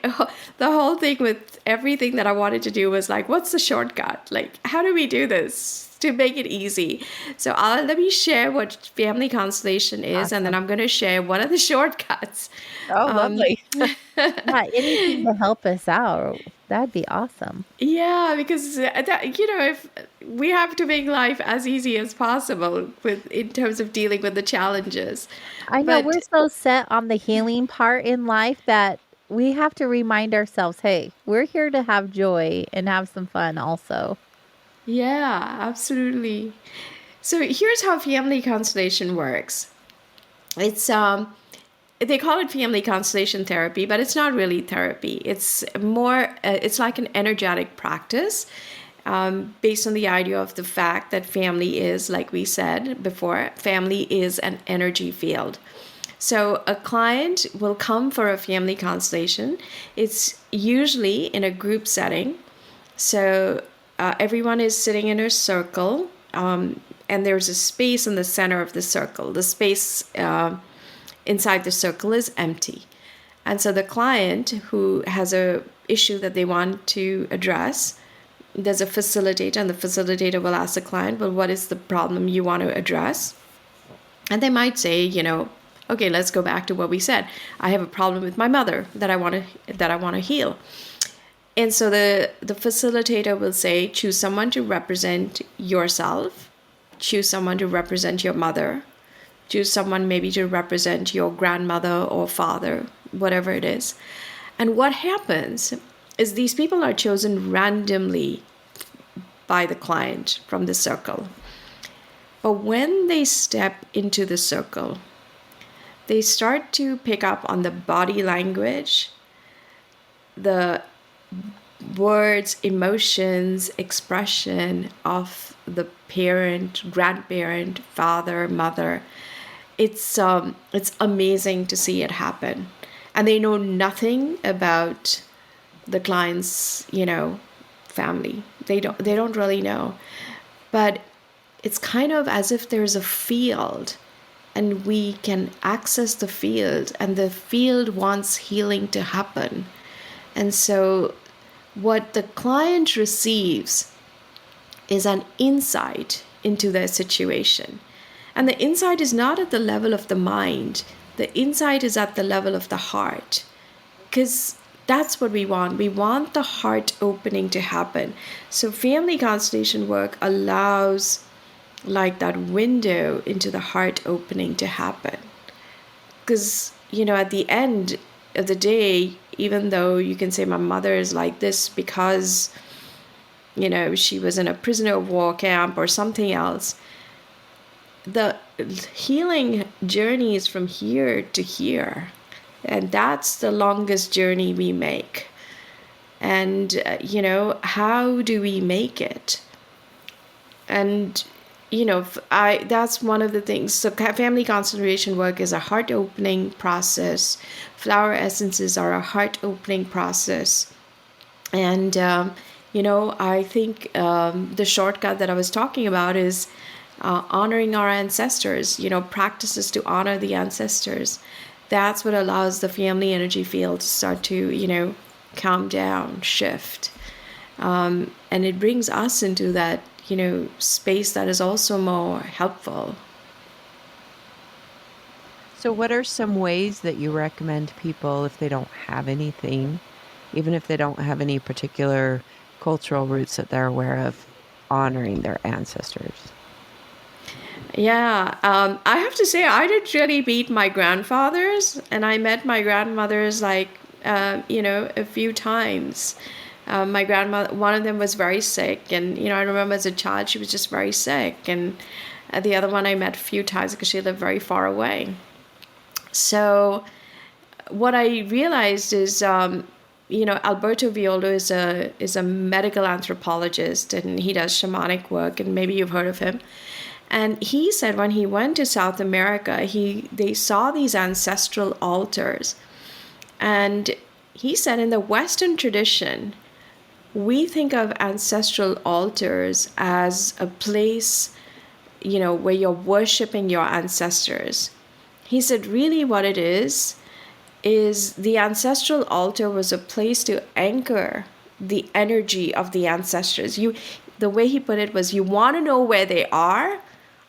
the whole thing with everything that I wanted to do was like, what's the shortcut? Like, how do we do this to make it easy? So let me share what family constellation is, and then Awesome. I'm going to share what are the shortcuts. Oh, lovely. Yeah, anything to help us out. That'd be awesome. Yeah, because if we have to make life as easy as possible with in terms of dealing with the challenges, I know but we're so set on the healing part in life that we have to remind ourselves, hey, we're here to have joy and have some fun also. yeah, absolutely. So here's how family constellation works. It's they call it family constellation therapy, but it's not really therapy. It's more it's like an energetic practice, based on the idea of the fact that family is, like we said before, family is an energy field. So a client will come for a family constellation. It's usually in a group setting. So everyone is sitting in a circle, and there's a space in the center of the circle. The space inside the circle is empty. And so the client who has a issue that they want to address, there's a facilitator, and the facilitator will ask the client, well, what is the problem you want to address? And they might say, okay, let's go back to what we said. I have a problem with my mother that I want to heal. And so the facilitator will say, choose someone to represent yourself, choose someone to represent your mother, choose someone maybe to represent your grandmother or father, whatever it is. And what happens is these people are chosen randomly by the client from the circle. But when they step into the circle, they start to pick up on the body language, the words, emotions, expression of the parent, grandparent, father, mother. It's amazing to see it happen, and they know nothing about the client's family. They don't really know, but it's kind of as if there's a field, and we can access the field, and the field wants healing to happen. And so what the client receives is an insight into their situation. And the insight is not at the level of the mind. The insight is at the level of the heart. Because that's what we want. We want the heart opening to happen. So family constellation work allows like that window into the heart opening to happen. Because, at the end of the day, even though you can say my mother is like this because, she was in a prisoner of war camp or something else, the healing journey is from here to here. And that's the longest journey we make. And, how do we make it? And, that's one of the things. So family constellation work is a heart opening process. Flower essences are a heart opening process. And, I think the shortcut that I was talking about is honoring our ancestors, practices to honor the ancestors. That's what allows the family energy field to start to, calm down, shift. And it brings us into that, space that is also more helpful. So, what are some ways that you recommend people, if they don't have anything, even if they don't have any particular cultural roots that they're aware of, honoring their ancestors? Yeah, I have to say, I didn't really meet my grandfathers, and I met my grandmothers like, a few times. My grandmother, one of them was very sick, and I remember as a child she was just very sick, and the other one I met a few times because she lived very far away. So what I realized is, Alberto Viola is a medical anthropologist, and he does shamanic work, and maybe you've heard of him. And he said when he went to South America, they saw these ancestral altars. And he said in the Western tradition, we think of ancestral altars as a place, where you're worshiping your ancestors. He said, really, what it is the ancestral altar was a place to anchor the energy of the ancestors. The way he put it was, you want to know where they are,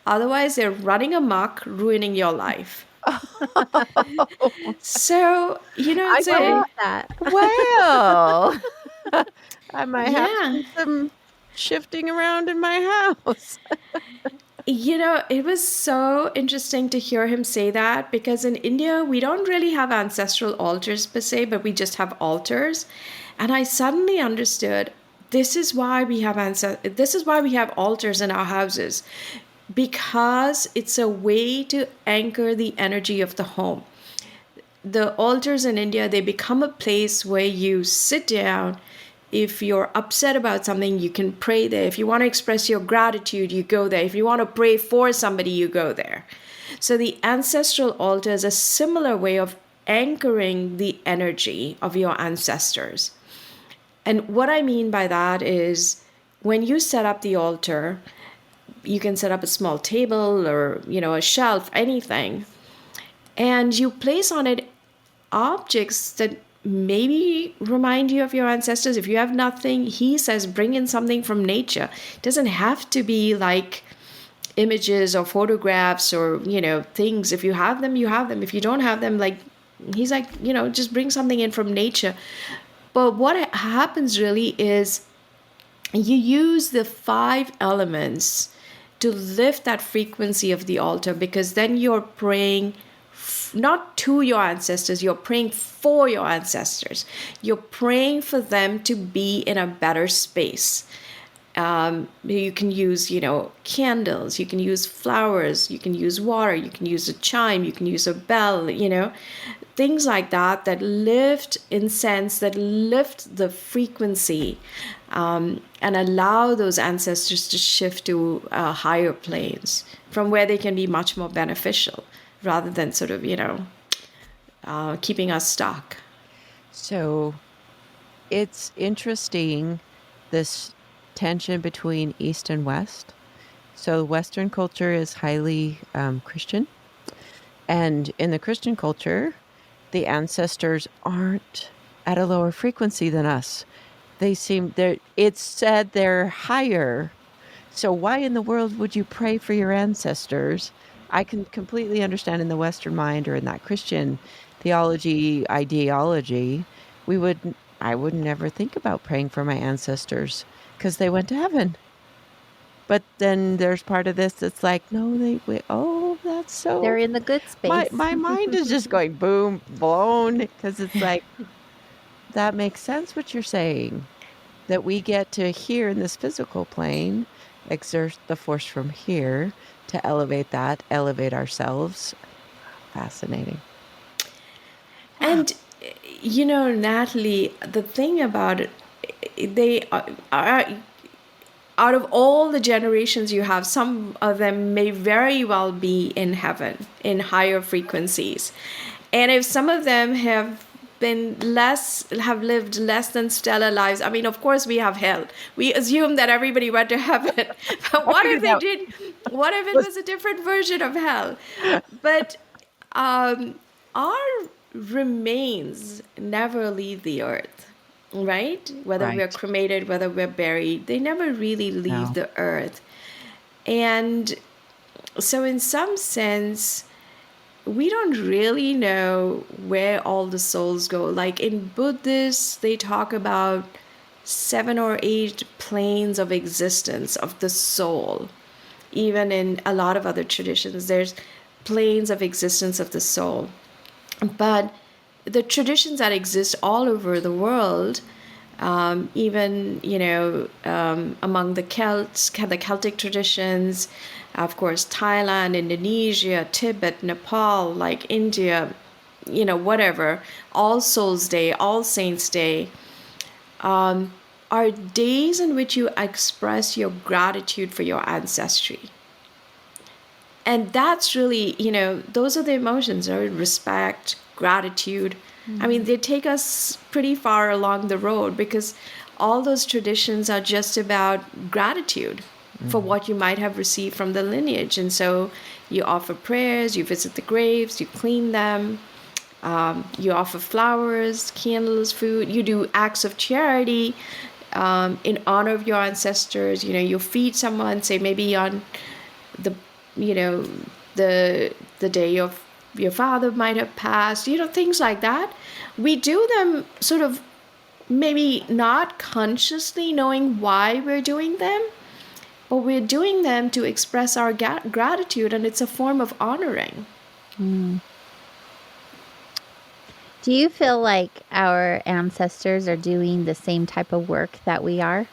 otherwise they're running amok, ruining your life. So, I it's love a that. Well, I might have to yeah. do some shifting around in my house. It was so interesting to hear him say that, because in India, we don't really have ancestral altars per se, but we just have altars. And I suddenly understood this is why we have altars in our houses, because it's a way to anchor the energy of the home. The altars in India, they become a place where you sit down. If you're upset about something, you can pray there. If you want to express your gratitude, you go there. If you want to pray for somebody, you go there. So the ancestral altar is a similar way of anchoring the energy of your ancestors. And what I mean by that is, when you set up the altar, you can set up a small table or, a shelf, anything, and you place on it objects that maybe remind you of your ancestors. If you have nothing, he says bring in something from nature. It doesn't have to be like images or photographs or, things. If you have them, you have them. If you don't have them, like he's like, just bring something in from nature. But what happens really is you use the 5 elements to lift that frequency of the altar, because then you're praying not to your ancestors, you're praying for your ancestors. You're praying for them to be in a better space. You can use, candles, you can use flowers, you can use water, you can use a chime, you can use a bell, things like that, that lift incense, that lift the frequency, and allow those ancestors to shift to higher planes from where they can be much more beneficial, rather than sort of, keeping us stuck. So it's interesting, this tension between East and West. So Western culture is highly Christian. And in the Christian culture, the ancestors aren't at a lower frequency than us. It's said they're higher. So why in the world would you pray for your ancestors? I can completely understand in the Western mind, or in that Christian theology, ideology, I would never think about praying for my ancestors because they went to heaven. But then there's part of this that's like, no, that's so. They're in the good space. My mind is just going boom, blown, because it's like, that makes sense what you're saying, that we get to here in this physical plane exert the force from here to elevate ourselves. Fascinating. And, Natalie, the thing about it, they are, out of all the generations you have, some of them may very well be in heaven, in higher frequencies. And if some of them have lived less than stellar lives, I mean, of course we have hell. We assume that everybody went to heaven. But what if they did? What if it was a different version of hell? But our remains never leave the earth, right? Whether we're cremated, whether we're buried, they never really leave the earth. And so in some sense, we don't really know where all the souls go. Like in Buddhists, they talk about 7 or 8 planes of existence of the soul. Even in a lot of other traditions, there's planes of existence of the soul. But the traditions that exist all over the world, even, among the Celts, the Celtic traditions, of course, Thailand, Indonesia, Tibet, Nepal, like India, whatever, All Souls Day, All Saints Day, are days in which you express your gratitude for your ancestry. And that's really, those are the emotions, right? Respect, gratitude. I mean, they take us pretty far along the road, because all those traditions are just about gratitude for what you might have received from the lineage. And so you offer prayers, you visit the graves, you clean them, you offer flowers, candles, food, you do acts of charity in honor of your ancestors. You feed someone, say maybe on the the day of your father might have passed, things like that. We do them sort of maybe not consciously knowing why we're doing them, but we're doing them to express our gratitude, and it's a form of honoring. Do you feel like our ancestors are doing the same type of work that we are?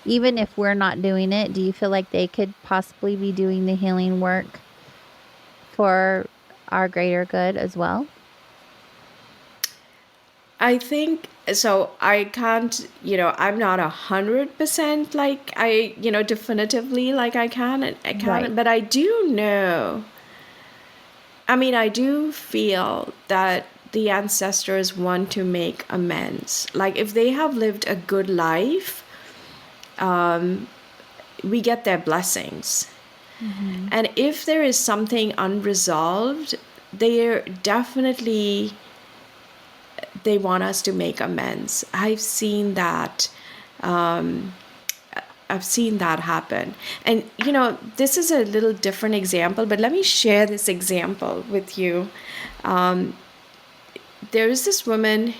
Even if we're not doing it, do you feel like they could possibly be doing the healing work for our greater good as well? I think so. I can't, I'm not 100% like definitively like I can. I can, Right. but I do know. I mean, I do feel that the ancestors want to make amends. Like if they have lived a good life, we get their blessings. And if there is something unresolved, they want us to make amends. I've seen that. I've seen that happen. And, this is a little different example, but let me share this example with you. There is this woman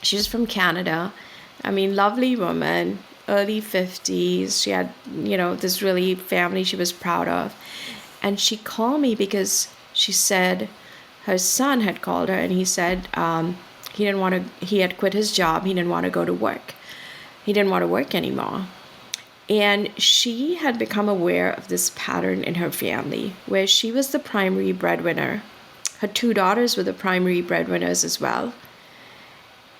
she's from Canada. I mean, lovely woman, early 50s. She had, this really family she was proud of. And she called me because she said her son had called her, and he said he had quit his job. He didn't want to go to work. He didn't want to work anymore. And she had become aware of this pattern in her family where she was the primary breadwinner. Her two daughters were the primary breadwinners as well.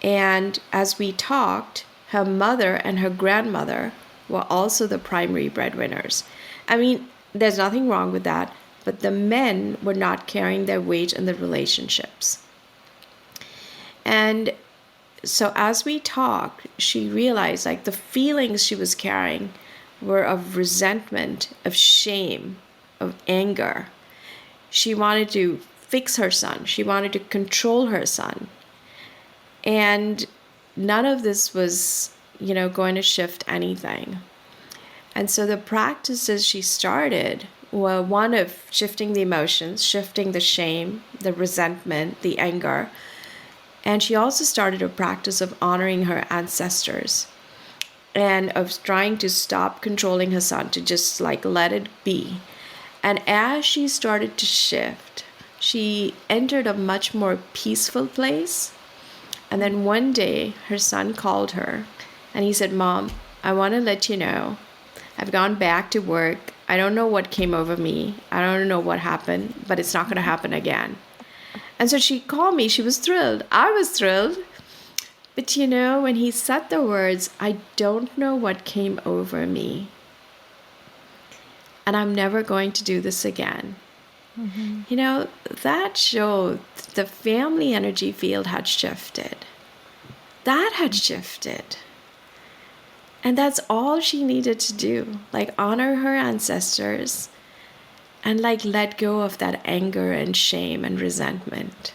And as we talked, her mother and her grandmother were also the primary breadwinners. I mean, there's nothing wrong with that, but the men were not carrying their weight in the relationships. And so as we talked, she realized like the feelings she was carrying were of resentment, of shame, of anger. She wanted to fix her son. She wanted to control her son. And none of this was, going to shift anything. And so the practices she started were one of shifting the emotions, shifting the shame, the resentment, the anger. And she also started a practice of honoring her ancestors and of trying to stop controlling her son, to just like let it be. And as she started to shift, she entered a much more peaceful place. And then one day her son called her and he said, "Mom, I want to let you know I've gone back to work. I don't know what came over me. I don't know what happened, but it's not going to happen again." And so she called me. She was thrilled. I was thrilled. But when he said the words, "I don't know what came over me, and I'm never going to do this again." That showed the family energy field had shifted. That had shifted. And that's all she needed to do. Like honor her ancestors and like let go of that anger and shame and resentment.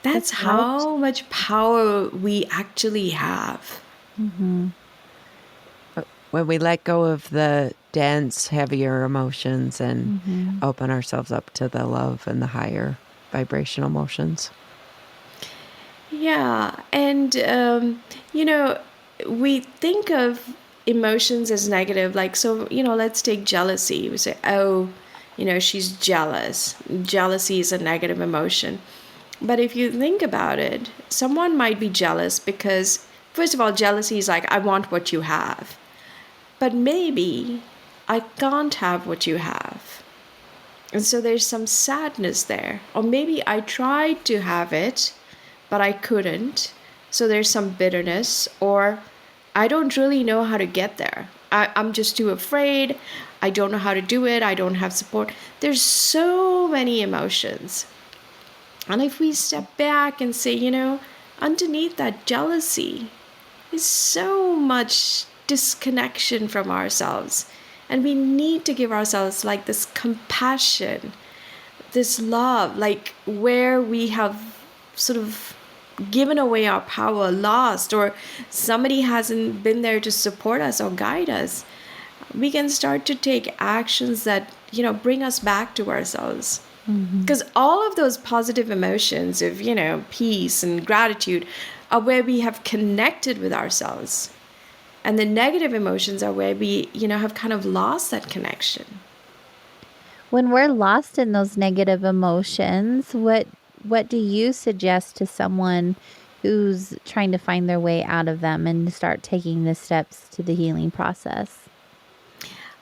That's how much power we actually have. When we let go of the dense, heavier emotions and open ourselves up to the love and the higher vibrational emotions. Yeah. And, we think of emotions as negative. Like, so, let's take jealousy. We say, oh, she's jealous. Jealousy is a negative emotion. But if you think about it, someone might be jealous because, first of all, jealousy is like, I want what you have. But maybe I can't have what you have. And so there's some sadness there. Or maybe I tried to have it, but I couldn't. So there's some bitterness. Or I don't really know how to get there. I'm just too afraid. I don't know how to do it. I don't have support. There's so many emotions. And if we step back and say, underneath that jealousy is so much disconnection from ourselves. And we need to give ourselves like this compassion, this love, like where we have sort of given away our power, lost, or somebody hasn't been there to support us or guide us, we can start to take actions that, bring us back to ourselves. Because all of those positive emotions of, peace and gratitude are where we have connected with ourselves. And the negative emotions are where we, have kind of lost that connection. When we're lost in those negative emotions, what do you suggest to someone who's trying to find their way out of them and start taking the steps to the healing process?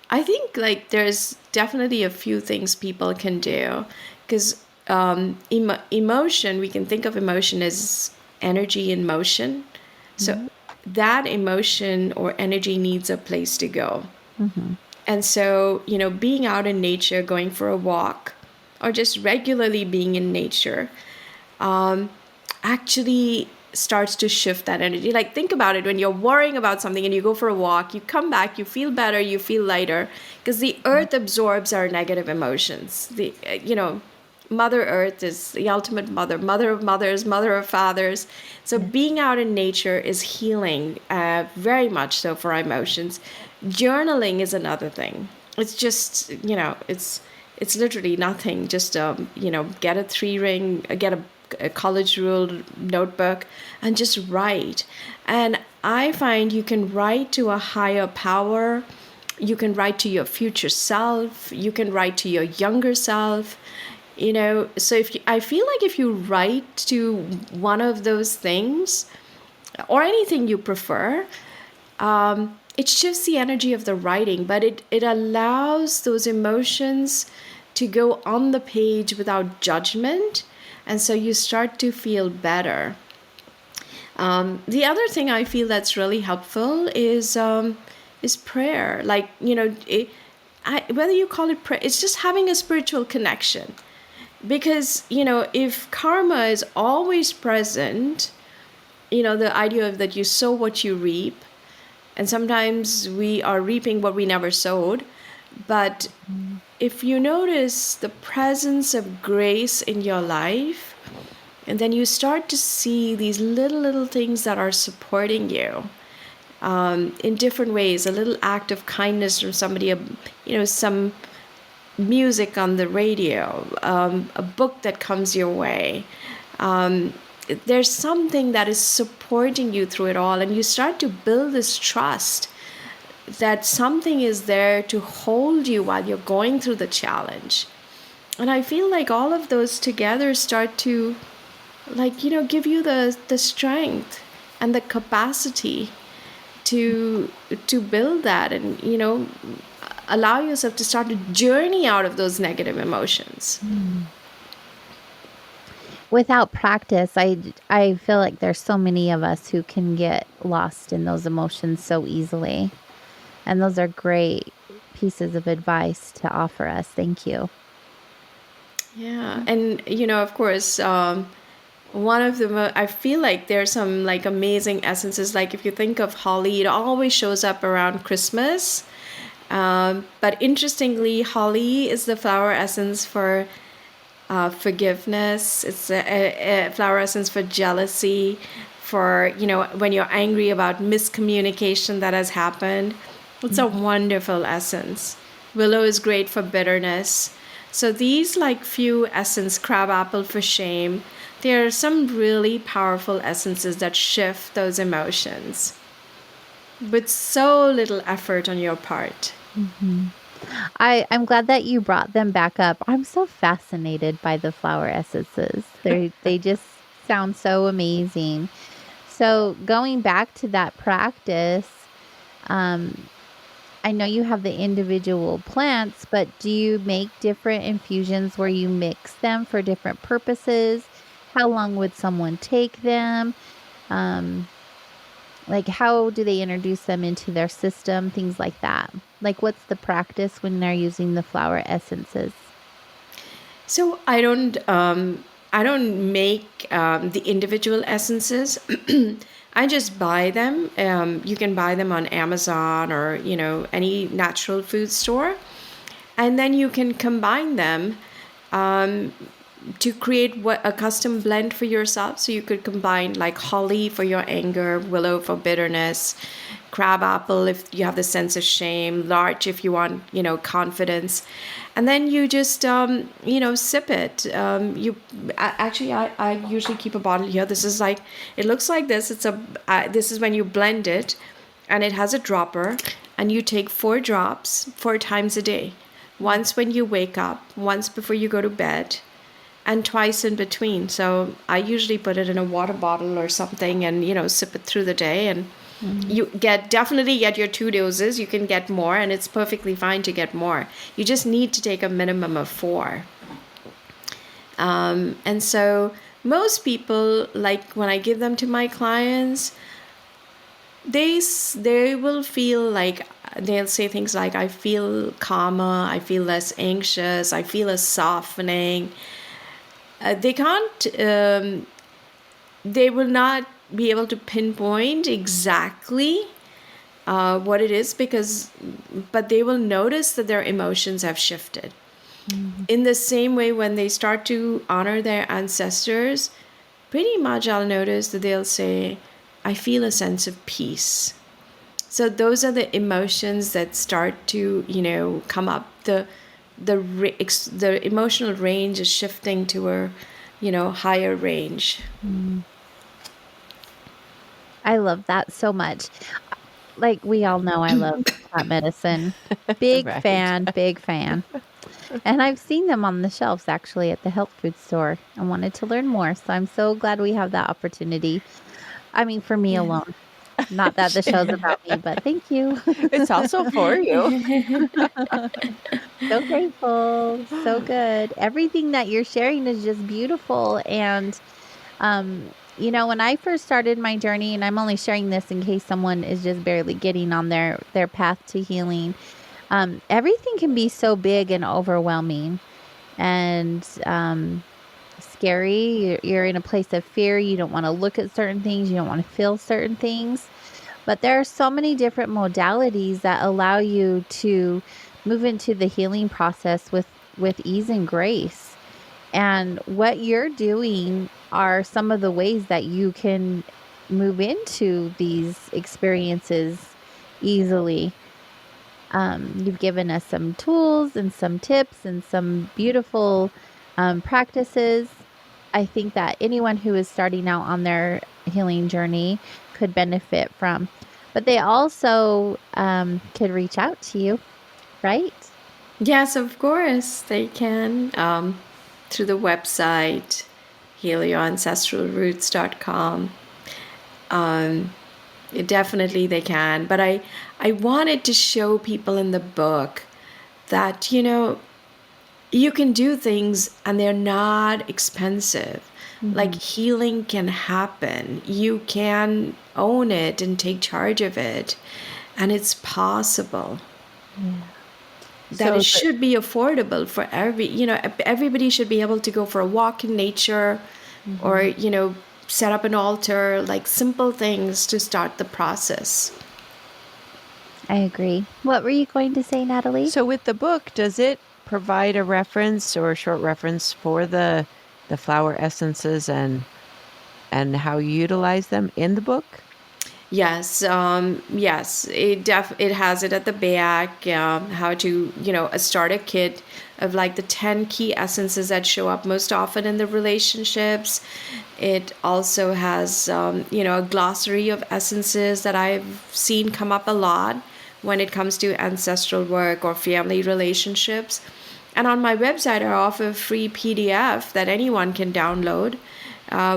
I think like there's definitely a few things people can do, because emotion, we can think of emotion as energy in motion. So that emotion or energy needs a place to go. And so, being out in nature, going for a walk, or just regularly being in nature, actually starts to shift that energy. Like, think about it, when you're worrying about something and you go for a walk, you come back, you feel better, you feel lighter, because the earth absorbs our negative emotions. Mother Earth is the ultimate mother, mother of mothers, mother of fathers. So being out in nature is healing, very much so for our emotions. Journaling is another thing. It's just, it's literally nothing. Just, get a 3-ring, get a college ruled notebook and just write. And I find you can write to a higher power. You can write to your future self. You can write to your younger self. So I feel like if you write to one of those things or anything you prefer, it shifts the energy of the writing, but it allows those emotions to go on the page without judgment. And so you start to feel better. The other thing I feel that's really helpful is prayer. Like, whether you call it prayer, it's just having a spiritual connection. Because, if karma is always present, the idea of that you sow what you reap, and sometimes we are reaping what we never sowed. But if you notice the presence of grace in your life, and then you start to see these little things that are supporting you in different ways, a little act of kindness from somebody, some music on the radio, a book that comes your way. There's something that is supporting you through it all, and you start to build this trust that something is there to hold you while you're going through the challenge. And I feel like all of those together start to, give you the strength and the capacity to build that, and allow yourself to start a journey out of those negative emotions. Without practice, I feel like there's so many of us who can get lost in those emotions so easily. And those are great pieces of advice to offer us. Thank you. Yeah. And, of course, one of the, I feel like there's some amazing essences. Like if you think of holly, it always shows up around Christmas. But interestingly, holly is the flower essence for forgiveness. It's a flower essence for jealousy, for, when you're angry about miscommunication that has happened. It's a wonderful essence. Willow is great for bitterness. So these few essence, crabapple for shame, there are some really powerful essences that shift those emotions with so little effort on your part. I'm glad that you brought them back up. I'm so fascinated by the flower essences. They just sound so amazing. So going back to that practice, I know you have the individual plants, but do you make different infusions where you mix them for different purposes? How long would someone take them? Like, how do they introduce them into their system? Things like that. Like, what's the practice when they're using the flower essences? So I don't make the individual essences. I just buy them. You can buy them on Amazon or any natural food store, and then you can combine them to create a custom blend for yourself. So you could combine like holly for your anger, willow for bitterness, crabapple if you have the sense of shame, larch if you want, confidence. And then you just, sip it. I usually keep a bottle here. This is like, it looks like this. This is when you blend it, and it has a dropper, and you take 4 drops 4 times a day. Once when you wake up, once before you go to bed, and twice in between. So I usually put it in a water bottle or something and, sip it through the day. And you definitely get your 2 doses. You can get more, and it's perfectly fine to get more. You just need to take a minimum of 4. And so most people, like when I give them to my clients, they will feel like, they'll say things like, I feel calmer, I feel less anxious, I feel a softening. They can't, they will not be able to pinpoint exactly what it is but they will notice that their emotions have shifted. In the same way, when they start to honor their ancestors, pretty much I'll notice that they'll say, I feel a sense of peace. So those are the emotions that start to, come up. The emotional range is shifting to a, higher range. I love that so much. Like, we all know I love plant medicine. Big Right. fan, big fan. And I've seen them on the shelves actually at the health food store. I wanted to learn more. So I'm so glad we have that opportunity. I mean, for me alone. Not that the show's about me, but thank you. It's also for you. So grateful. So good. Everything that you're sharing is just beautiful. And, when I first started my journey, and I'm only sharing this in case someone is just barely getting on their path to healing, everything can be so big and overwhelming and scary. You're in a place of fear. You don't want to look at certain things. You don't want to feel certain things. But there are so many different modalities that allow you to move into the healing process with ease and grace. And what you're doing are some of the ways that you can move into these experiences easily. You've given us some tools and some tips and some beautiful practices. I think that anyone who is starting out on their healing journey could benefit from. But they also could reach out to you, right? Yes, of course, they can. Through the website, healyorancestralroots.com. Definitely they can. But I wanted to show people in the book that, you can do things and they're not expensive. Like healing can happen. You can own it and take charge of it. And it's possible. That it should be affordable for everybody should be able to go for a walk in nature or, set up an altar, like simple things to start the process. I agree. What were you going to say, Natalie? So with the book, does it provide a reference or a short reference for the flower essences and how you utilize them in the book? Yes, yes, it has it at the back. How to a starter kit of like the 10 key essences that show up most often in the relationships. It also has a glossary of essences that I've seen come up a lot when it comes to ancestral work or family relationships. And on my website, I offer a free PDF that anyone can download,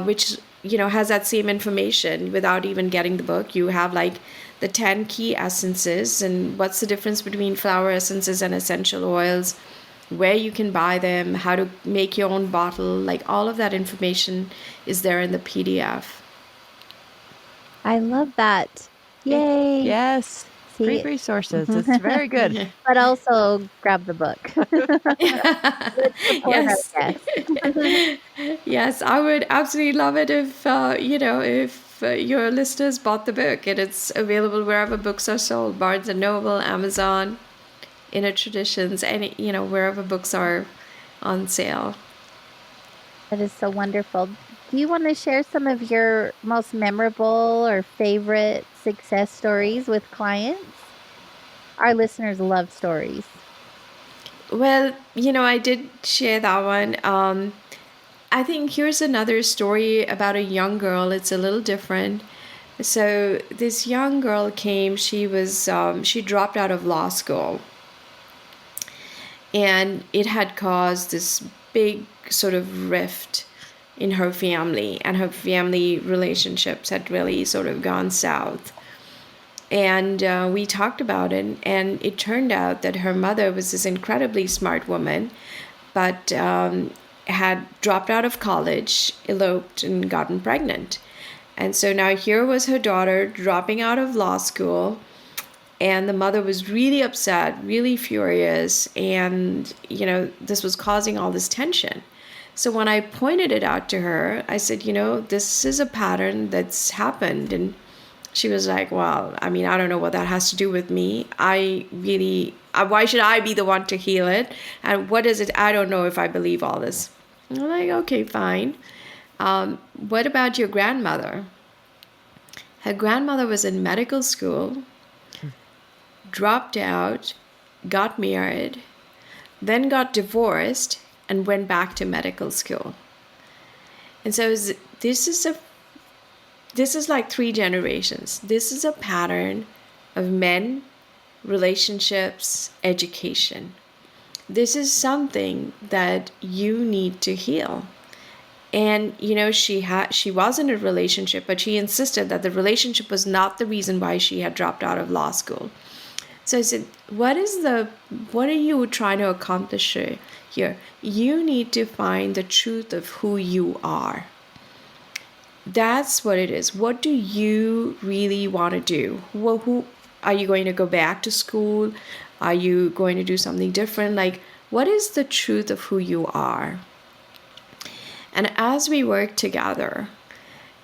which has that same information without even getting the book. You have like the 10 key essences and what's the difference between flower essences and essential oils, where you can buy them, how to make your own bottle, like all of that information is there in the PDF. I love that. Okay. Yay. Yes. Great See, resources. It's very good. but also grab the book. Let's support our Yes. guests. Yes, I would absolutely love it if, if your listeners bought the book, and it's available wherever books are sold, Barnes and Noble, Amazon, Inner Traditions, any, wherever books are on sale. That is so wonderful. Do you want to share some of your most memorable or favorite success stories with clients? Our listeners love stories. Well, I did share that one. I think here's another story about a young girl. It's a little different. So this young girl came. She dropped out of law school, and it had caused this big sort of rift in her family, and her family relationships had really sort of gone south. And we talked about it, and it turned out that her mother was this incredibly smart woman, but had dropped out of college, eloped, and gotten pregnant. And so now here was her daughter dropping out of law school, and the mother was really upset, really furious, and this was causing all this tension. So when I pointed it out to her, I said, this is a pattern that's happened. And she was like, well, I mean, I don't know what that has to do with me. Why should I be the one to heal it? And what is it? I don't know if I believe all this. I'm like, okay, fine. What about your grandmother? Her grandmother was in medical school, dropped out, got married, then got divorced, and went back to medical school. And so this is like 3 generations. This is a pattern of men, relationships, education. This is something that you need to heal. And she was in a relationship, but she insisted that the relationship was not the reason why she had dropped out of law school. So I said, what are you trying to accomplish here? You need to find the truth of who you are. That's what it is. What do you really want to do? Well, who are you going to go back to school? Are you going to do something different? Like, what is the truth of who you are? And as we worked together,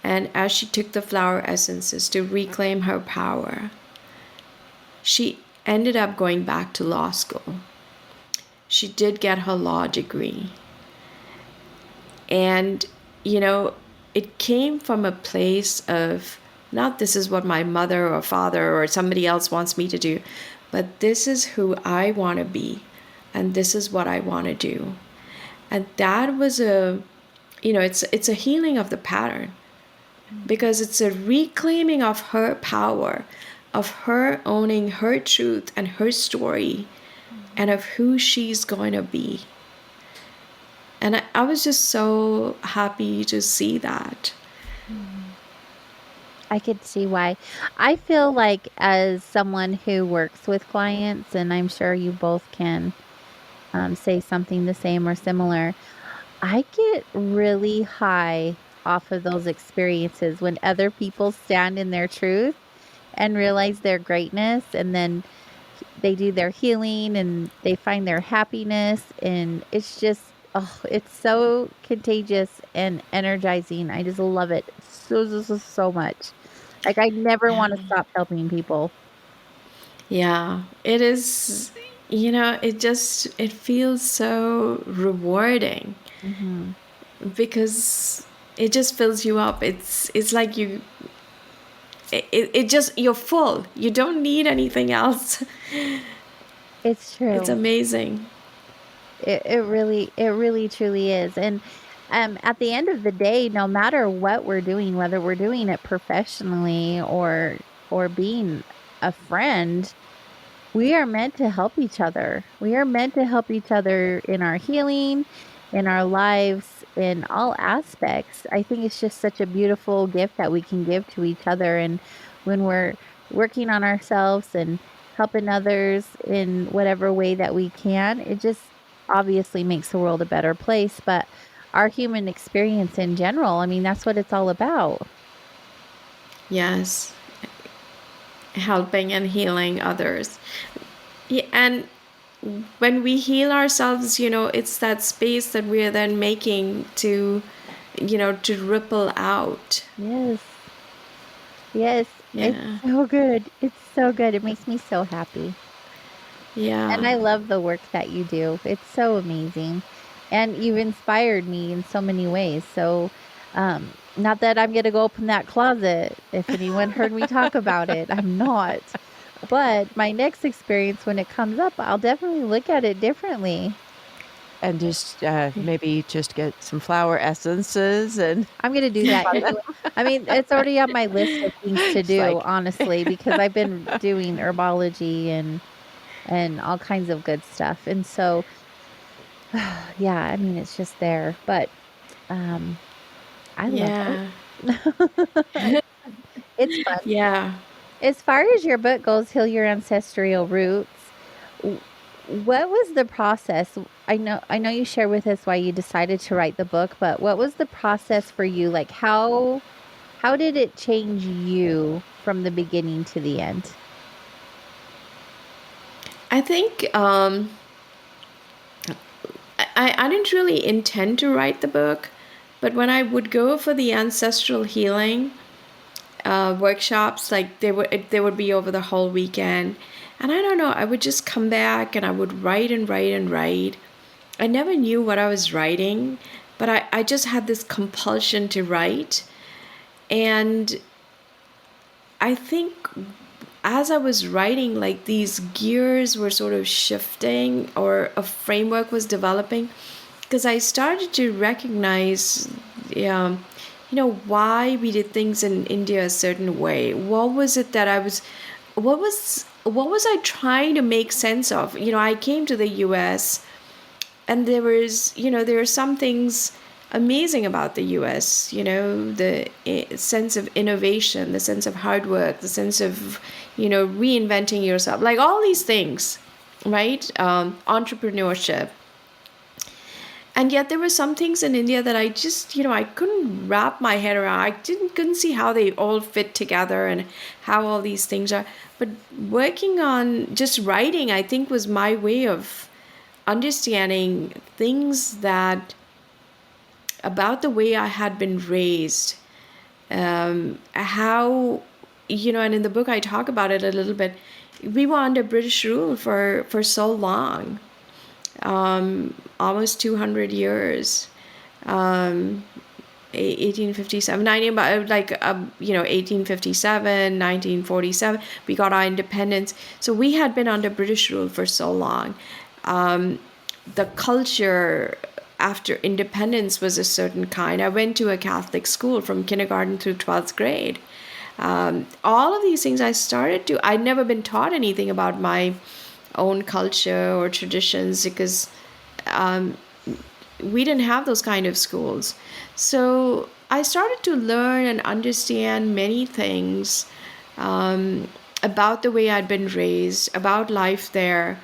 and as she took the flower essences to reclaim her power, she ended up going back to law school. She did get her law degree. And, it came from a place of not this is what my mother or father or somebody else wants me to do, but this is who I want to be, and this is what I want to do. And that was it's a healing of the pattern, because it's a reclaiming of her power, of her owning her truth and her story, and of who she's going to be. And I was just so happy to see that. I could see why. I feel like, as someone who works with clients, and I'm sure you both can say something the same or similar, I get really high off of those experiences when other people stand in their truth and realize their greatness, and then they do their healing and they find their happiness, and it's just, oh, it's so contagious and energizing. I just love it so much. Like, I never want to stop helping people. Yeah, it is, it feels so rewarding, because it just fills you up. It's like it just, you're full. You don't need anything else. It's true. It's amazing. It really truly is. And at the end of the day, no matter what we're doing, whether we're doing it professionally or being a friend, we are meant to help each other. We are meant to help each other in our healing, in our lives, in all aspects. I think it's just such a beautiful gift that we can give to each other. And when we're working on ourselves and helping others in whatever way that we can, it just obviously makes the world a better place. But our human experience in general, I mean, that's what it's all about. Yes, helping and healing others. Yeah, and when we heal ourselves, it's that space that we are then making to ripple out. Yes. Yes. It's Yeah. so good. It's so good. It makes me so happy. And Yeah. I love the work that you do. It's so amazing. And you've inspired me in so many ways. So, not that I'm going to go open that closet if anyone heard me talk about it. I'm not. But my next experience, when it comes up, I'll definitely look at it differently. And just maybe just get some flower essences and I'm going to do that anyway. I mean, it's already on my list of things to It's do, like- honestly, because I've been doing herbology and all kinds of good stuff. And so, yeah, I mean, it's just there. But I love Yeah. it. It's fun. Yeah. As far as your book goes, Heal Your Ancestral Roots, w- what was the process? I know you shared with us why you decided to write the book, but what was the process for you? Like how did it change you from the beginning to the end? I think I didn't really intend to write the book, but when I would go for the ancestral healing workshops, like they would be over the whole weekend, and I don't know, I would just come back and I would write and write and write. I never knew what I was writing, but I just had this compulsion to write. And I think as I was writing, like these gears were sort of shifting or a framework was developing because I started to recognize, why we did things in India a certain way. What was it that what was I trying to make sense of? I came to the US and there are some things amazing about the US, the sense of innovation, the sense of hard work, the sense of, reinventing yourself, like all these things, right? Entrepreneurship. And yet there were some things in India that I just, I couldn't wrap my head around. I couldn't see how they all fit together and how all these things are. But working on just writing, I think, was my way of understanding things that about the way I had been raised, how, and in the book I talk about it a little bit. We were under British rule for so long, almost 200 years. 1857, 1857, 1947, we got our independence. So we had been under British rule for so long. The culture after independence was a certain kind. I went to a Catholic school from kindergarten through 12th grade. All of these things I'd never been taught anything about my own culture or traditions because we didn't have those kind of schools. So I started to learn and understand many things about the way I'd been raised, about life there,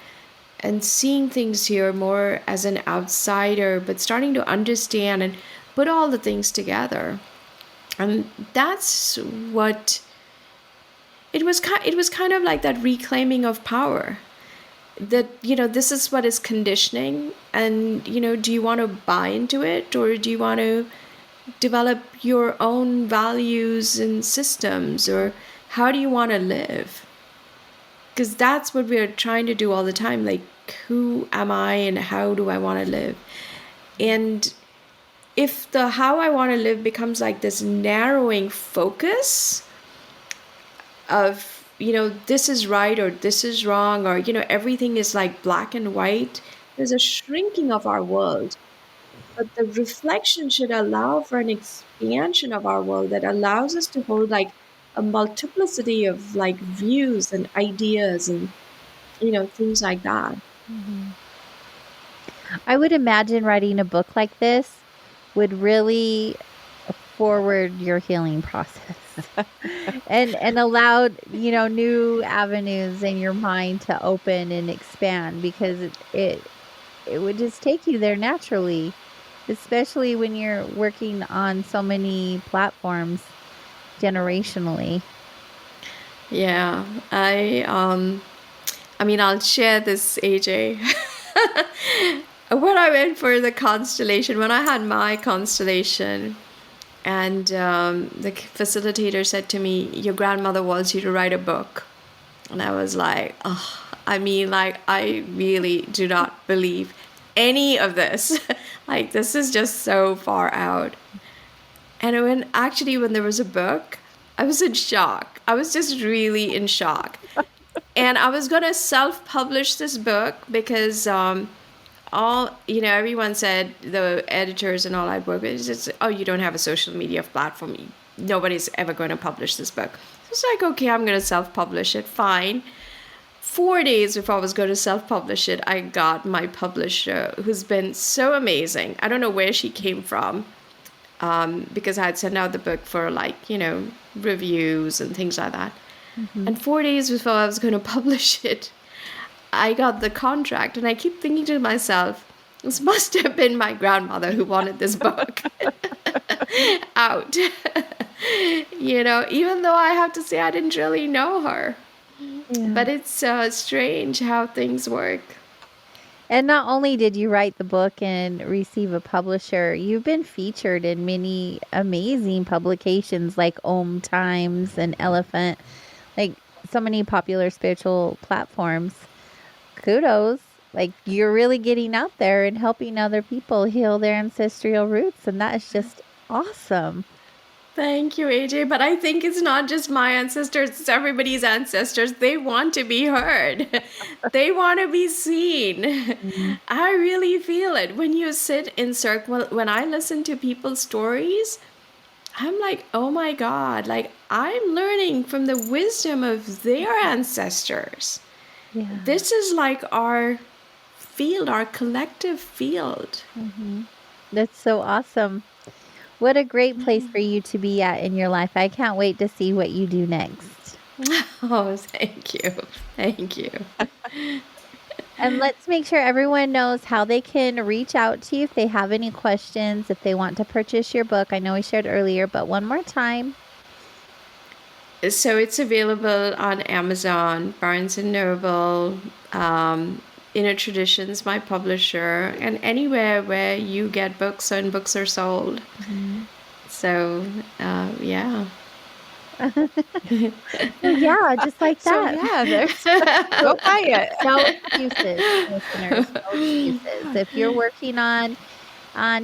and seeing things here more as an outsider, but starting to understand and put all the things together. And that's what it was. It was kind of like that reclaiming of power. That this is what is conditioning, and do you want to buy into it, or do you want to develop your own values and systems, or how do you want to live? Because that's what we're trying to do all the time, like, who am I and how do I want to live? And if the how I want to live becomes like this narrowing focus of this is right or this is wrong, or everything is like black and white, there's a shrinking of our world. But the reflection should allow for an expansion of our world that allows us to hold like a multiplicity of like views and ideas and things like that. I would imagine writing a book like this would really forward your healing process and allow new avenues in your mind to open and expand, because it would just take you there naturally, especially when you're working on so many platforms. generationally. Yeah, I mean, I'll share this, AJ. When I went for the constellation, when I had my constellation, and the facilitator said to me, "Your grandmother wants you to write a book," and I was like, "Oh, I mean, like, I really do not believe any of this. Like, this is just so far out." And when there was a book, I was in shock. I was just really in shock. And I was going to self-publish this book because everyone said, the editors and all I work with, just, "Oh, you don't have a social media platform. Nobody's ever going to publish this book." So it's like, okay, I'm going to self-publish it. Fine. 4 days before I was going to self-publish it, I got my publisher, who's been so amazing. I don't know where she came from, because I had sent out the book for reviews and things like that. And 4 days before I was going to publish it, I got the contract. And I keep thinking to myself, this must have been my grandmother who wanted this book out. Even though I have to say I didn't really know her. Yeah. But it's strange how things work. And not only did you write the book and receive a publisher, you've been featured in many amazing publications like Om Times and Elephant, like so many popular spiritual platforms. Kudos. Like, you're really getting out there and helping other people heal their ancestral roots, and that is just awesome. Thank you, AJ. But I think it's not just my ancestors, it's everybody's ancestors. They want to be heard. They want to be seen. Mm-hmm. I really feel it. When you sit in circle, when I listen to people's stories, I'm like, oh my God, like, I'm learning from the wisdom of their ancestors. Yeah. This is like our field, our collective field. Mm-hmm. That's so awesome. What a great place for you to be at in your life. I can't wait to see what you do next. Oh, thank you. Thank you. And let's make sure everyone knows how they can reach out to you if they have any questions, if they want to purchase your book. I know we shared earlier, but one more time. So it's available on Amazon, Barnes & Noble, Inner Traditions, my publisher, and anywhere where you get books and books are sold. Mm-hmm. So, yeah. Yeah, just like that. So, yeah, go buy it. No excuses, listeners. No excuses. If you're working on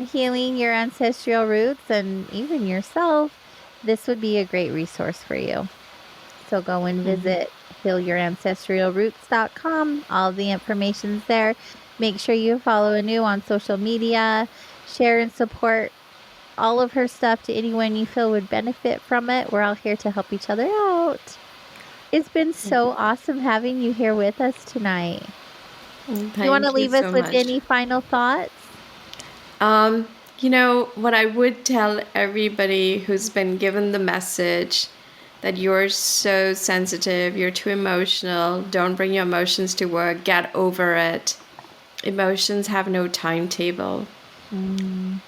healing your ancestral roots and even yourself, this would be a great resource for you. So go and visit healyourancestral.roots.com. All the information's there. Make sure you follow Anu on social media. Share and support all of her stuff to anyone you feel would benefit from it. We're all here to help each other out. It's been so awesome having you here with us tonight. You want to leave us with any final thoughts? What I would tell everybody who's been given the message that you're so sensitive, you're too emotional, don't bring your emotions to work, get over it. Emotions have no timetable.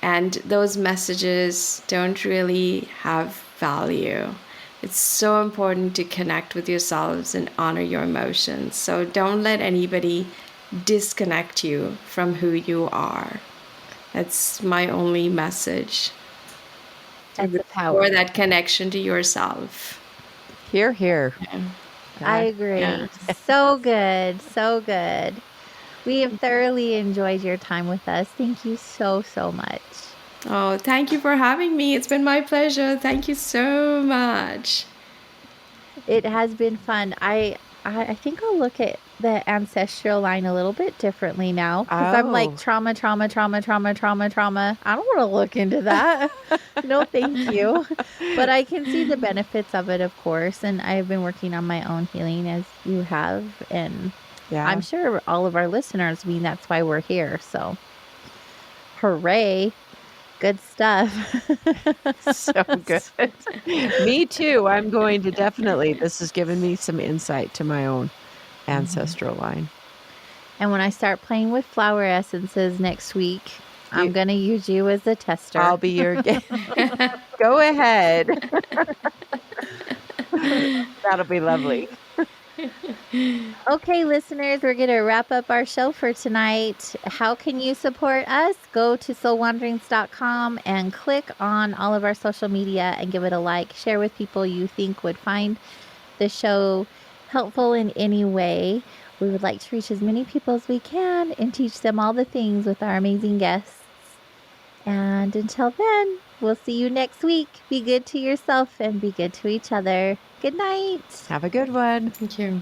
And those messages don't really have value. It's so important to connect with yourselves and honor your emotions. So don't let anybody disconnect you from who you are. That's my only message. That's the power. Or that connection to yourself. Hear, hear. Yeah. I agree. Yeah. So good. So good. We have thoroughly enjoyed your time with us. Thank you so, so much. Oh, thank you for having me. It's been my pleasure. Thank you so much. It has been fun. I think I'll look at the ancestral line a little bit differently now, because I'm like trauma. I don't want to look into that. No, thank you. But I can see the benefits of it, of course. And I've been working on my own healing, as you have. And yeah. I'm sure all of our listeners, that's why we're here. So hooray. Good stuff. So good. Me too. I'm going to definitely, this has given me some insight to my own ancestral line. And when I start playing with flower essences next week, I'm going to use you as a tester. I'll be your Go ahead. That'll be lovely. Okay, listeners, we're going to wrap up our show for tonight. How can you support us? Go to soulwanderings.com and click on all of our social media and give it a like. Share with people you think would find the show helpful in any way. We would like to reach as many people as we can and teach them all the things with our amazing guests. And until then, we'll see you next week. Be good to yourself and be good to each other. Good night. Have a good one. Thank you.